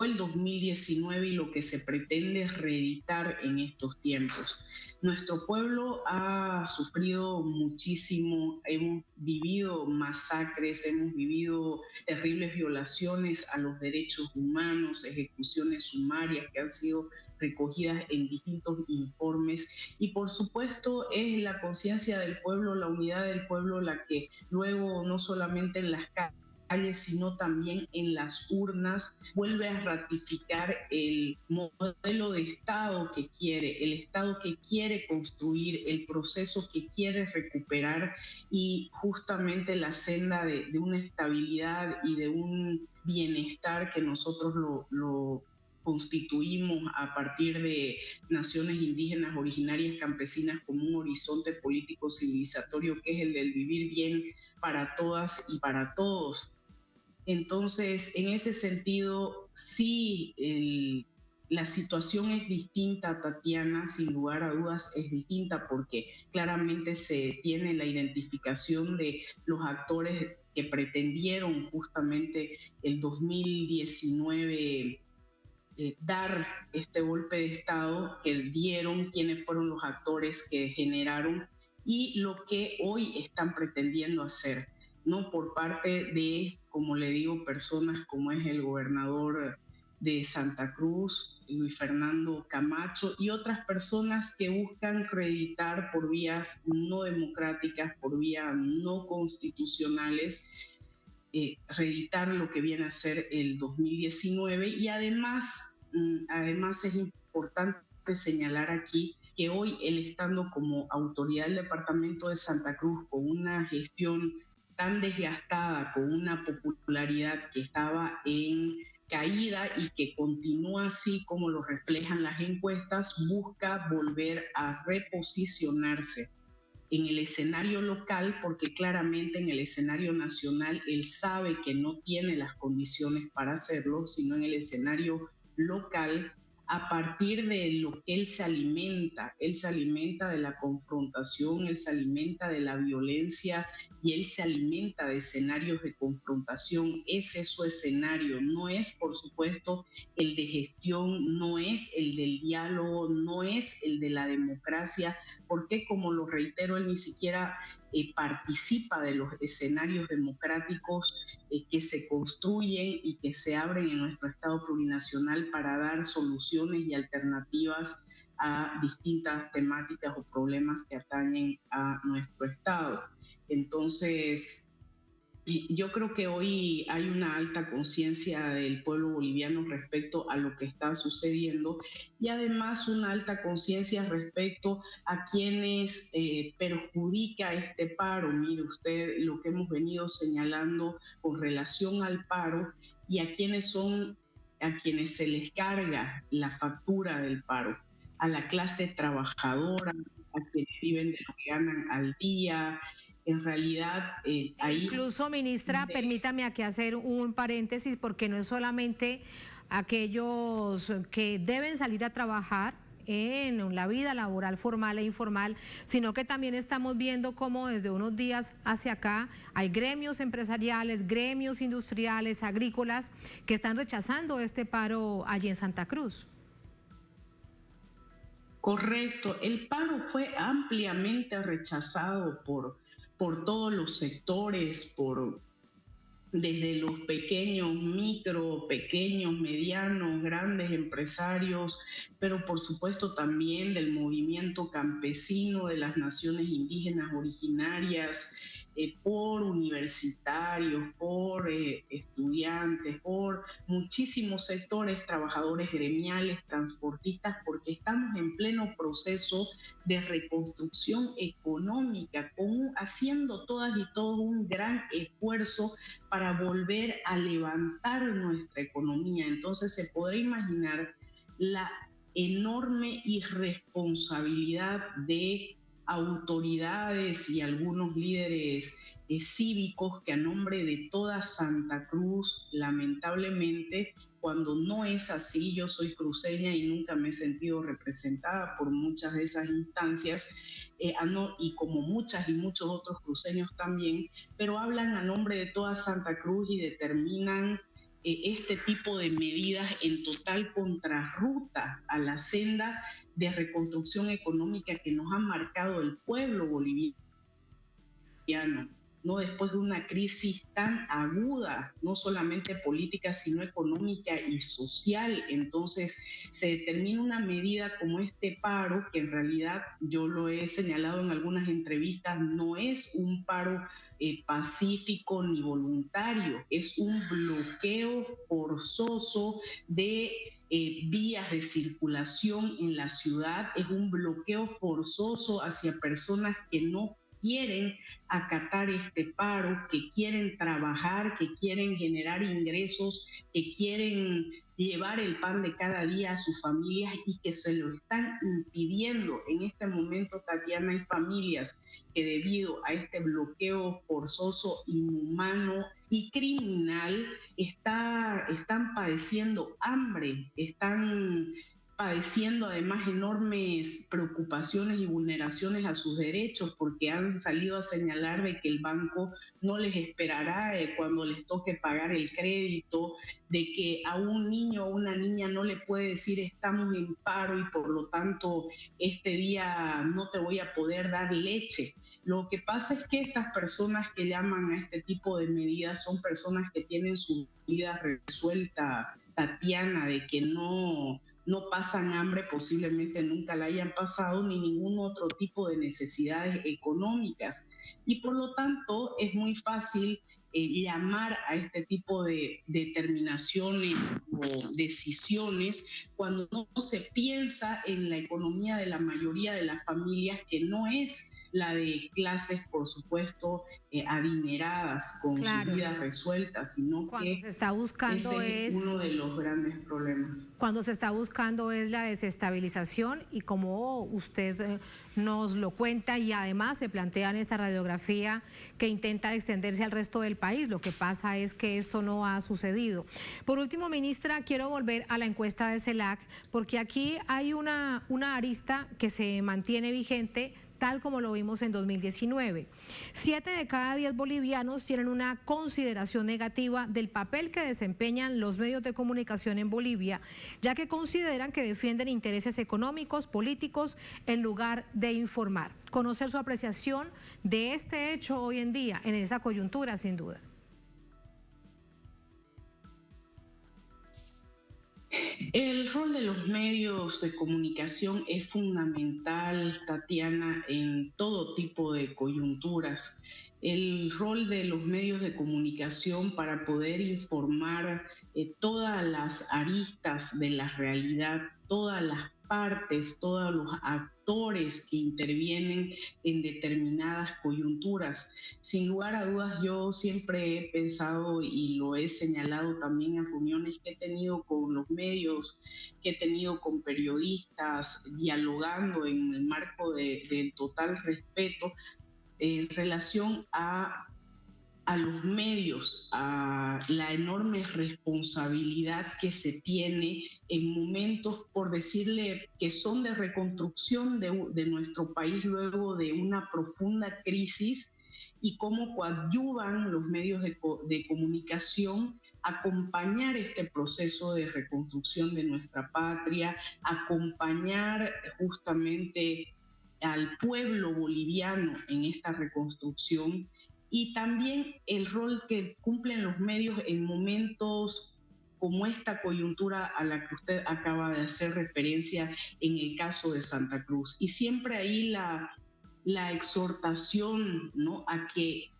el 2019 y lo que se pretende reeditar en estos tiempos. Nuestro pueblo ha sufrido muchísimo, hemos vivido masacres, hemos vivido terribles violaciones a los derechos humanos, ejecuciones sumarias que han sido recogidas en distintos informes, y por supuesto es la conciencia del pueblo, la unidad del pueblo la que luego no solamente en las calles, sino también en las urnas, vuelve a ratificar el modelo de Estado que quiere, el Estado que quiere construir, el proceso que quiere recuperar, y justamente la senda de una estabilidad y de un bienestar que nosotros lo constituimos a partir de naciones indígenas originarias campesinas como un horizonte político civilizatorio que es el del vivir bien para todas y para todos. Entonces, en ese sentido, sí, la situación es distinta, Tatiana, sin lugar a dudas es distinta, porque claramente se tiene la identificación de los actores que pretendieron justamente el 2019 dar este golpe de Estado, que dieron, quiénes fueron los actores que generaron y lo que hoy están pretendiendo hacer, ¿no? Por parte de, como le digo, personas como es el gobernador de Santa Cruz, Luis Fernando Camacho, y otras personas que buscan reeditar por vías no democráticas, por vías no constitucionales, reeditar lo que viene a ser el 2019. Y además es importante señalar aquí que hoy él, estando como autoridad del departamento de Santa Cruz, con una gestión tan desgastada, con una popularidad que estaba en caída y que continúa así como lo reflejan las encuestas, busca volver a reposicionarse en el escenario local, porque claramente en el escenario nacional él sabe que no tiene las condiciones para hacerlo, sino en el escenario local, a partir de lo que él se alimenta de la confrontación, él se alimenta de la violencia y él se alimenta de escenarios de confrontación. Ese es su escenario, no es por supuesto el de gestión, no es el del diálogo, no es el de la democracia, porque, como lo reitero, él ni siquiera participa de los escenarios democráticos que se construyen y que se abren en nuestro Estado plurinacional para dar soluciones y alternativas a distintas temáticas o problemas que atañen a nuestro Estado. Entonces, yo creo que hoy hay una alta conciencia del pueblo boliviano respecto a lo que está sucediendo y además una alta conciencia respecto a quienes perjudica este paro. Mire usted lo que hemos venido señalando con relación al paro y a quienes se les carga la factura del paro, a la clase trabajadora, a quienes viven de lo que ganan al día. En realidad, ahí... Incluso, ministra, permítame aquí hacer un paréntesis, porque no es solamente aquellos que deben salir a trabajar en la vida laboral formal e informal, sino que también estamos viendo cómo desde unos días hacia acá hay gremios empresariales, gremios industriales, agrícolas, que están rechazando este paro allí en Santa Cruz. Correcto, el paro fue ampliamente rechazado por todos los sectores, desde los pequeños, medianos, grandes empresarios, pero por supuesto también del movimiento campesino, de las naciones indígenas originarias, por universitarios, por estudiantes, por muchísimos sectores, trabajadores gremiales, transportistas, porque estamos en pleno proceso de reconstrucción económica, haciendo todas y todos un gran esfuerzo para volver a levantar nuestra economía. Entonces se podrá imaginar la enorme irresponsabilidad de autoridades y algunos líderes cívicos que a nombre de toda Santa Cruz, lamentablemente, cuando no es así, yo soy cruceña y nunca me he sentido representada por muchas de esas instancias, y como muchas y muchos otros cruceños también, pero hablan a nombre de toda Santa Cruz y determinan este tipo de medidas en total contrarruta a la senda de reconstrucción económica que nos ha marcado el pueblo boliviano, ¿no? Después de una crisis tan aguda, no solamente política, sino económica y social. Entonces se determina una medida como este paro, que en realidad yo lo he señalado en algunas entrevistas, no es un paro pacífico ni voluntario, es un bloqueo forzoso de vías de circulación en la ciudad, es un bloqueo forzoso hacia personas que no quieren acatar este paro, que quieren trabajar, que quieren generar ingresos, que quieren llevar el pan de cada día a sus familias y que se lo están impidiendo. En este momento, Tatiana, hay familias que debido a este bloqueo forzoso, inhumano y criminal están padeciendo hambre, están padeciendo además enormes preocupaciones y vulneraciones a sus derechos, porque han salido a señalar de que el banco no les esperará cuando les toque pagar el crédito, de que a un niño o una niña no le puede decir estamos en paro y por lo tanto este día no te voy a poder dar leche. Lo que pasa es que estas personas que llaman a este tipo de medidas son personas que tienen su vida resuelta, Tatiana, de que no pasan hambre, posiblemente nunca la hayan pasado, ni ningún otro tipo de necesidades económicas. Y por lo tanto es muy fácil llamar a este tipo de determinaciones o decisiones cuando no se piensa en la economía de la mayoría de las familias, que no es la de clases, por supuesto, adineradas, con sus vidas resueltas, sino cuando que se está buscando ese es uno de los grandes problemas. Cuando se está buscando es la desestabilización, y como usted nos lo cuenta y además se plantea en esta radiografía que intenta extenderse al resto del país, lo que pasa es que esto no ha sucedido. Por último, ministra, quiero volver a la encuesta de CELAC, porque aquí hay una arista que se mantiene vigente tal como lo vimos en 2019. 7 de cada 10 bolivianos tienen una consideración negativa del papel que desempeñan los medios de comunicación en Bolivia, ya que consideran que defienden intereses económicos, políticos, en lugar de informar. Conocer su apreciación de este hecho hoy en día, en esa coyuntura, sin duda. El rol de los medios de comunicación es fundamental, Tatiana, en todo tipo de coyunturas. El rol de los medios de comunicación para poder informar todas las aristas de la realidad, todas las partes, todos los actores que intervienen en determinadas coyunturas. Sin lugar a dudas, yo siempre he pensado y lo he señalado también en reuniones que he tenido con los medios, que he tenido con periodistas, dialogando en el marco del total respeto en relación a los medios, a la enorme responsabilidad que se tiene en momentos, por decirle, que son de reconstrucción de nuestro país luego de una profunda crisis, y cómo coadyuvan los medios de comunicación a acompañar este proceso de reconstrucción de nuestra patria, acompañar justamente al pueblo boliviano en esta reconstrucción, y también el rol que cumplen los medios en momentos como esta coyuntura a la que usted acaba de hacer referencia en el caso de Santa Cruz. Y siempre ahí la exhortación, ¿no?, a que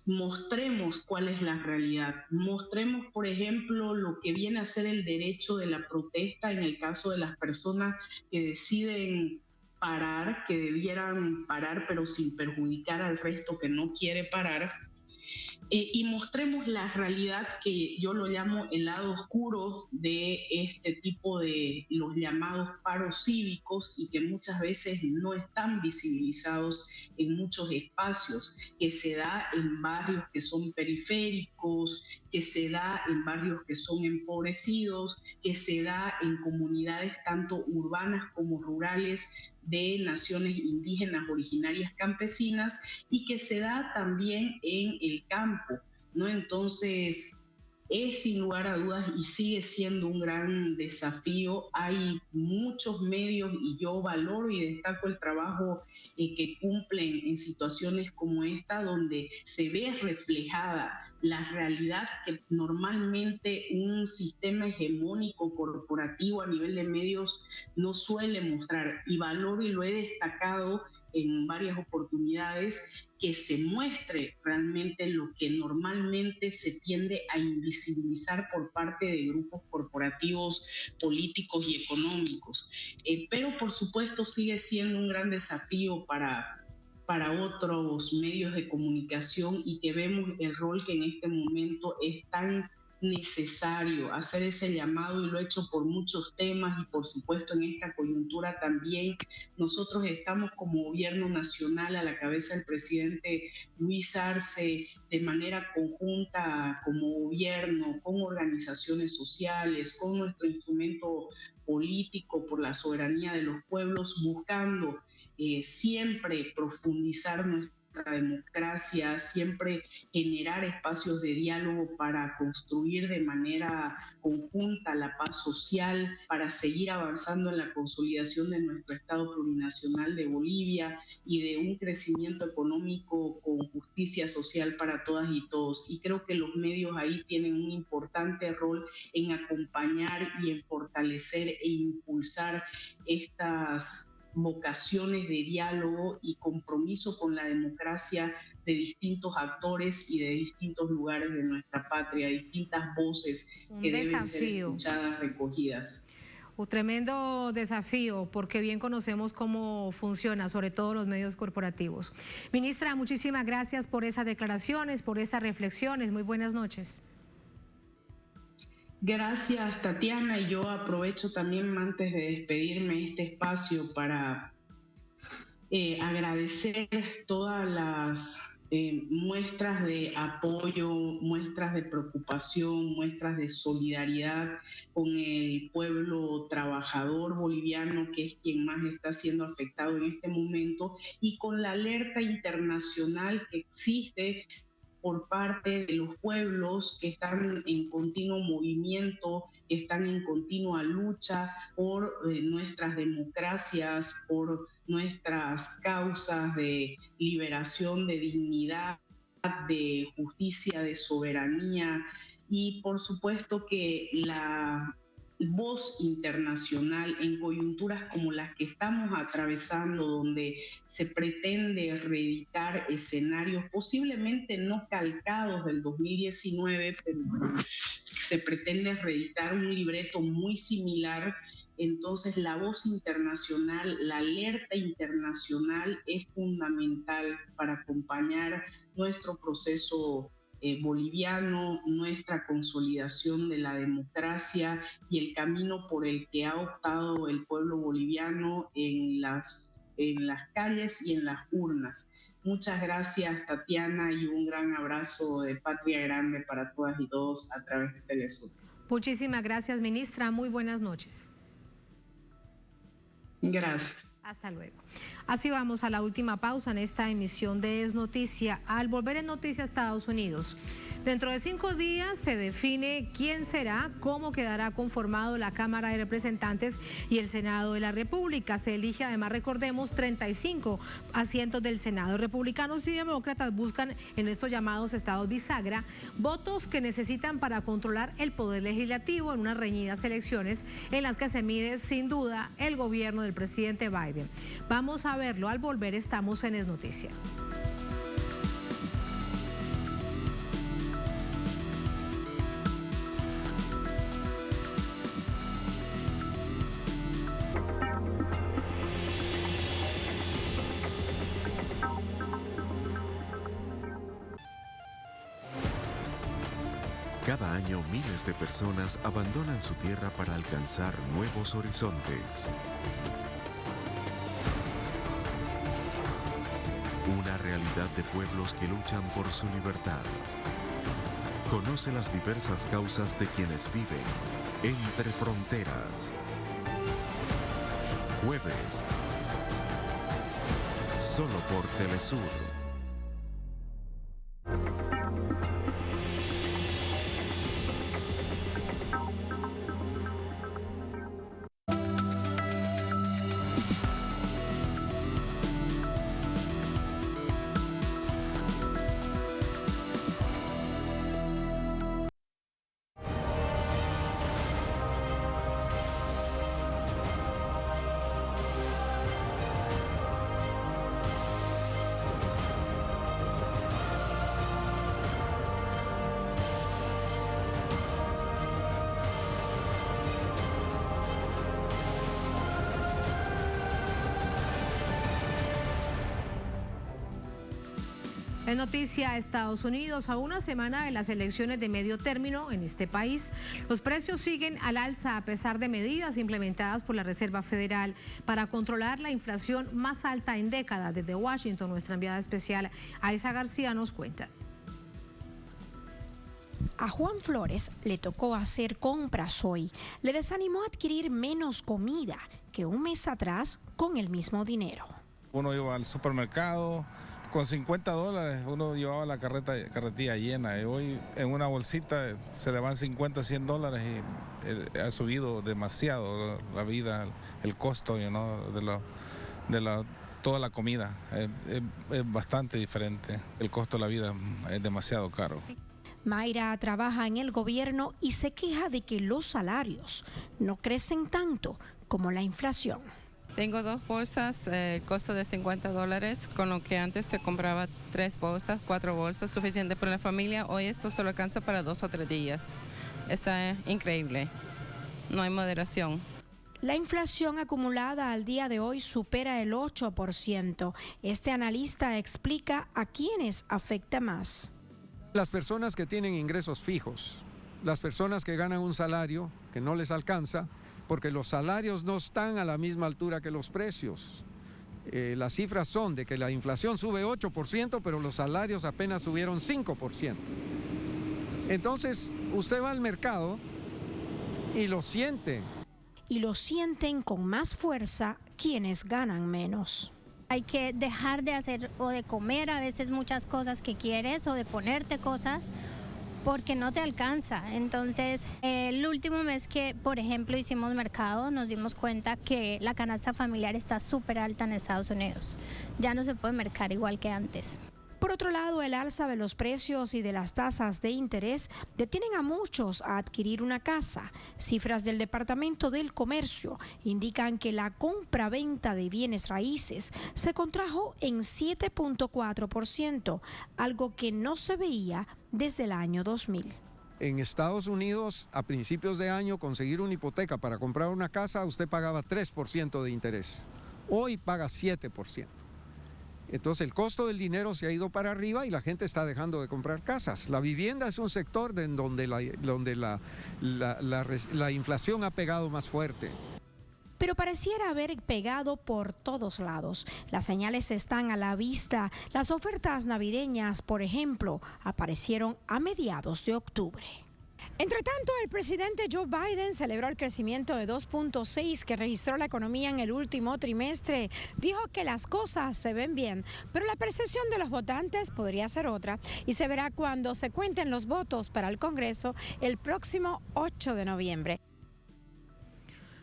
mostremos cuál es la realidad. Mostremos, por ejemplo, lo que viene a ser el derecho de la protesta en el caso de las personas que deciden parar, que debieran parar, pero sin perjudicar al resto que no quiere parar. Y mostremos la realidad, que yo lo llamo el lado oscuro de este tipo de los llamados paros cívicos, y que muchas veces no están visibilizados en muchos espacios, que se da en barrios que son periféricos, que se da en barrios que son empobrecidos, que se da en comunidades tanto urbanas como rurales de naciones indígenas originarias campesinas, y que se da también en el campo, ¿no? Entonces, es sin lugar a dudas y sigue siendo un gran desafío. Hay muchos medios y yo valoro y destaco el trabajo que cumplen en situaciones como esta, donde se ve reflejada la realidad que normalmente un sistema hegemónico corporativo a nivel de medios no suele mostrar. Y valoro y lo he destacado en varias oportunidades, que se muestre realmente lo que normalmente se tiende a invisibilizar por parte de grupos corporativos, políticos y económicos. Pero por supuesto sigue siendo un gran desafío para otros medios de comunicación, y que vemos el rol que en este momento es tan necesario hacer ese llamado, y lo he hecho por muchos temas, y por supuesto en esta coyuntura también. Nosotros estamos como gobierno nacional a la cabeza del presidente Luis Arce, de manera conjunta como gobierno, con organizaciones sociales, con nuestro instrumento político por la soberanía de los pueblos, buscando siempre profundizar nuestra democracia, siempre generar espacios de diálogo para construir de manera conjunta la paz social, para seguir avanzando en la consolidación de nuestro Estado plurinacional de Bolivia y de un crecimiento económico con justicia social para todas y todos. Y creo que los medios ahí tienen un importante rol en acompañar y en fortalecer e impulsar estas vocaciones de diálogo y compromiso con la democracia de distintos actores y de distintos lugares de nuestra patria, distintas voces que deben ser escuchadas, recogidas. Un tremendo desafío, porque bien conocemos cómo funciona, sobre todo los medios corporativos. Ministra, muchísimas gracias por esas declaraciones, por estas reflexiones. Muy buenas noches. Gracias, Tatiana, y yo aprovecho también, antes de despedirme, este espacio para agradecer todas las muestras de apoyo, muestras de preocupación, muestras de solidaridad con el pueblo trabajador boliviano, que es quien más está siendo afectado en este momento, y con la alerta internacional que existe por parte de los pueblos que están en continuo movimiento, que están en continua lucha por nuestras democracias, por nuestras causas de liberación, de dignidad, de justicia, de soberanía, y por supuesto que la voz internacional en coyunturas como las que estamos atravesando, donde se pretende reeditar escenarios posiblemente no calcados del 2019, pero se pretende reeditar un libreto muy similar. Entonces la voz internacional, la alerta internacional es fundamental para acompañar nuestro proceso boliviano, nuestra consolidación de la democracia y el camino por el que ha optado el pueblo boliviano en las calles y en las urnas. Muchas gracias, Tatiana, y un gran abrazo de Patria Grande para todas y todos a través de Telesur. Muchísimas gracias, ministra. Muy buenas noches. Gracias. Hasta luego. Así vamos a la última pausa en esta emisión de Es Noticia. Al volver en Noticia a Estados Unidos, dentro de 5 días se define quién será, cómo quedará conformado la Cámara de Representantes y el Senado de la República. Se elige, además, recordemos, 35 asientos del Senado. Republicanos y demócratas buscan en estos llamados estados bisagra votos que necesitan para controlar el poder legislativo en unas reñidas elecciones en las que se mide sin duda el gobierno del presidente Biden. Vamos a verlo. Al volver estamos en Es Noticia. Cada año miles de personas abandonan su tierra para alcanzar nuevos horizontes. Una realidad de pueblos que luchan por su libertad. Conoce las diversas causas de quienes viven entre fronteras. Jueves, solo por Telesur. En Noticia Estados Unidos, a una semana de las elecciones de medio término en este país, los precios siguen al alza a pesar de medidas implementadas por la Reserva Federal para controlar la inflación más alta en décadas. Desde Washington, nuestra enviada especial Aiza García nos cuenta. A Juan Flores le tocó hacer compras hoy. Le desanimó a adquirir menos comida que un mes atrás con el mismo dinero. Uno iba al supermercado, con $50 uno llevaba la carretilla llena, y hoy en una bolsita se le van $50, $100 y ha subido demasiado la vida, el costo de toda la comida. Es bastante diferente, el costo de la vida es demasiado caro. Mayra trabaja en el gobierno y se queja de que los salarios no crecen tanto como la inflación. Tengo 2 bolsas, costo de $50, con lo que antes se compraba 3 bolsas, 4 bolsas, suficiente para la familia. Hoy esto solo alcanza para 2 o 3 días. Está increíble, no hay moderación. La inflación acumulada al día de hoy supera el 8%. Este analista explica a quiénes afecta más. Las personas que tienen ingresos fijos, las personas que ganan un salario que no les alcanza, porque los salarios no están a la misma altura que los precios. Las cifras son de que la inflación sube 8%, pero los salarios apenas subieron 5%. Entonces, usted va al mercado y lo siente. Y lo sienten con más fuerza quienes ganan menos. Hay que dejar de hacer o de comer a veces muchas cosas que quieres o de ponerte cosas porque no te alcanza. Entonces, el último mes que, por ejemplo, hicimos mercado, nos dimos cuenta que la canasta familiar está súper alta en Estados Unidos. Ya no se puede mercar igual que antes. Por otro lado, el alza de los precios y de las tasas de interés detienen a muchos a adquirir una casa. Cifras del Departamento del Comercio indican que la compra-venta de bienes raíces se contrajo en 7.4%, algo que no se veía desde el año 2000. En Estados Unidos, a principios de año, conseguir una hipoteca para comprar una casa, usted pagaba 3% de interés. Hoy paga 7%. Entonces el costo del dinero se ha ido para arriba y la gente está dejando de comprar casas. La vivienda es un sector donde la inflación ha pegado más fuerte. Pero pareciera haber pegado por todos lados. Las señales están a la vista. Las ofertas navideñas, por ejemplo, aparecieron a mediados de octubre. Entre tanto, el presidente Joe Biden celebró el crecimiento de 2.6 que registró la economía en el último trimestre. Dijo que las cosas se ven bien, pero la percepción de los votantes podría ser otra y se verá cuando se cuenten los votos para el Congreso el próximo 8 de noviembre.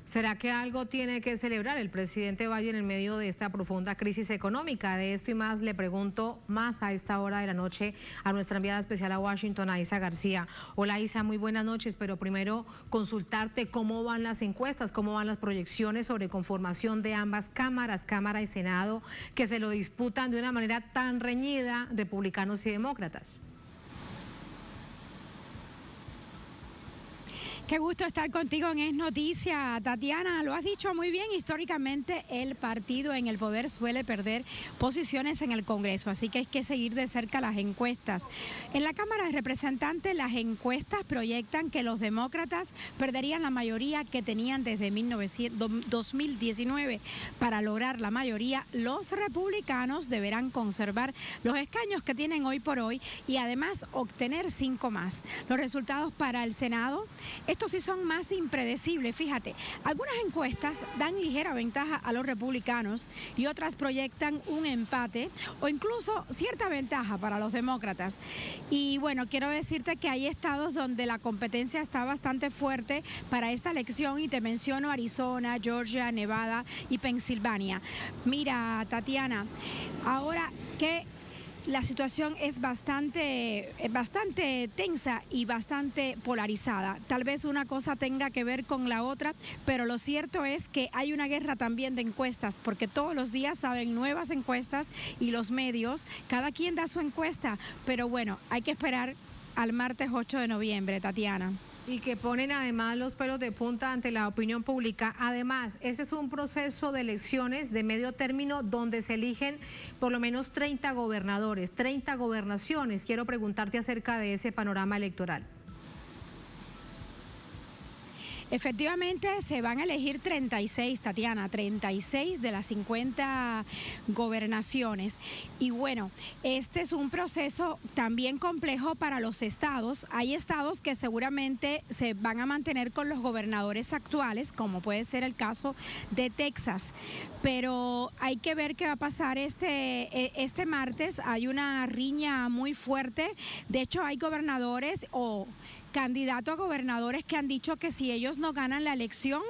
¿Será que algo tiene que celebrar el presidente Biden en medio de esta profunda crisis económica? De esto y más le pregunto más a esta hora de la noche a nuestra enviada especial a Washington, a Isa García. Hola Isa, muy buenas noches, pero primero consultarte cómo van las encuestas, cómo van las proyecciones sobre conformación de ambas cámaras, Cámara y Senado, que se lo disputan de una manera tan reñida republicanos y demócratas. Qué gusto estar contigo en Es Noticia, Tatiana. Lo has dicho muy bien, históricamente el partido en el poder suele perder posiciones en el Congreso, así que hay que seguir de cerca las encuestas. En la Cámara de Representantes las encuestas proyectan que los demócratas perderían la mayoría que tenían desde 2019. Para lograr la mayoría, los republicanos deberán conservar los escaños que tienen hoy por hoy y además obtener 5 más. Los resultados para el Senado, estos sí son más impredecibles. Fíjate, algunas encuestas dan ligera ventaja a los republicanos y otras proyectan un empate o incluso cierta ventaja para los demócratas. Y bueno, quiero decirte que hay estados donde la competencia está bastante fuerte para esta elección y te menciono Arizona, Georgia, Nevada y Pensilvania. Mira, Tatiana, ahora que la situación es bastante tensa y bastante polarizada. Tal vez una cosa tenga que ver con la otra, pero lo cierto es que hay una guerra también de encuestas, porque todos los días salen nuevas encuestas y los medios, cada quien da su encuesta, pero bueno, hay que esperar al martes 8 de noviembre, Tatiana. Y que ponen además los pelos de punta ante la opinión pública. Además, ese es un proceso de elecciones de medio término donde se eligen por lo menos 30 gobernadores, 30 gobernaciones. Quiero preguntarte acerca de ese panorama electoral. Efectivamente, se van a elegir 36, Tatiana, 36 de las 50 gobernaciones. Y bueno, este es un proceso también complejo para los estados. Hay estados que seguramente se van a mantener con los gobernadores actuales, como puede ser el caso de Texas. Pero hay que ver qué va a pasar este martes. Hay una riña muy fuerte. De hecho, hay gobernadores o candidatos a gobernadores que han dicho que si ellos no ganan la elección,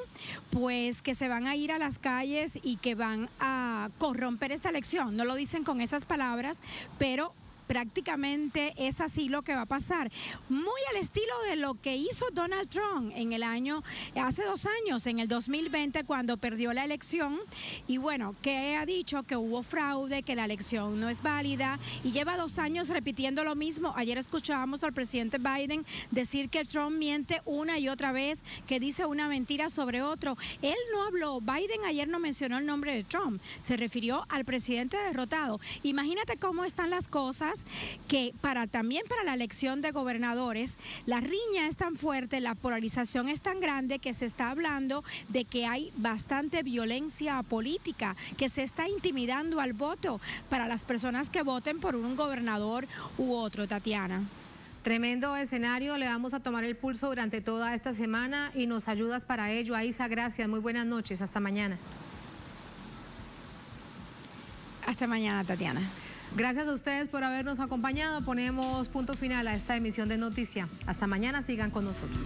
pues que se van a ir a las calles y que van a corromper esta elección. No lo dicen con esas palabras, pero prácticamente es así lo que va a pasar. Muy al estilo de lo que hizo Donald Trump hace 2 años, en el 2020, cuando perdió la elección. Y bueno, que ha dicho que hubo fraude, que la elección no es válida y lleva 2 años repitiendo lo mismo. Ayer escuchábamos al presidente Biden decir que Trump miente una y otra vez, que dice una mentira sobre otro. Él no habló, Biden ayer no mencionó el nombre de Trump, se refirió al presidente derrotado. Imagínate cómo están las cosas es que también para la elección de gobernadores, la riña es tan fuerte, la polarización es tan grande que se está hablando de que hay bastante violencia política, que se está intimidando al voto para las personas que voten por un gobernador u otro, Tatiana. Tremendo escenario, le vamos a tomar el pulso durante toda esta semana y nos ayudas para ello. Aisa, gracias, muy buenas noches, hasta mañana. Hasta mañana, Tatiana. Gracias a ustedes por habernos acompañado, ponemos punto final a esta emisión de Noticia. Hasta mañana, sigan con nosotros.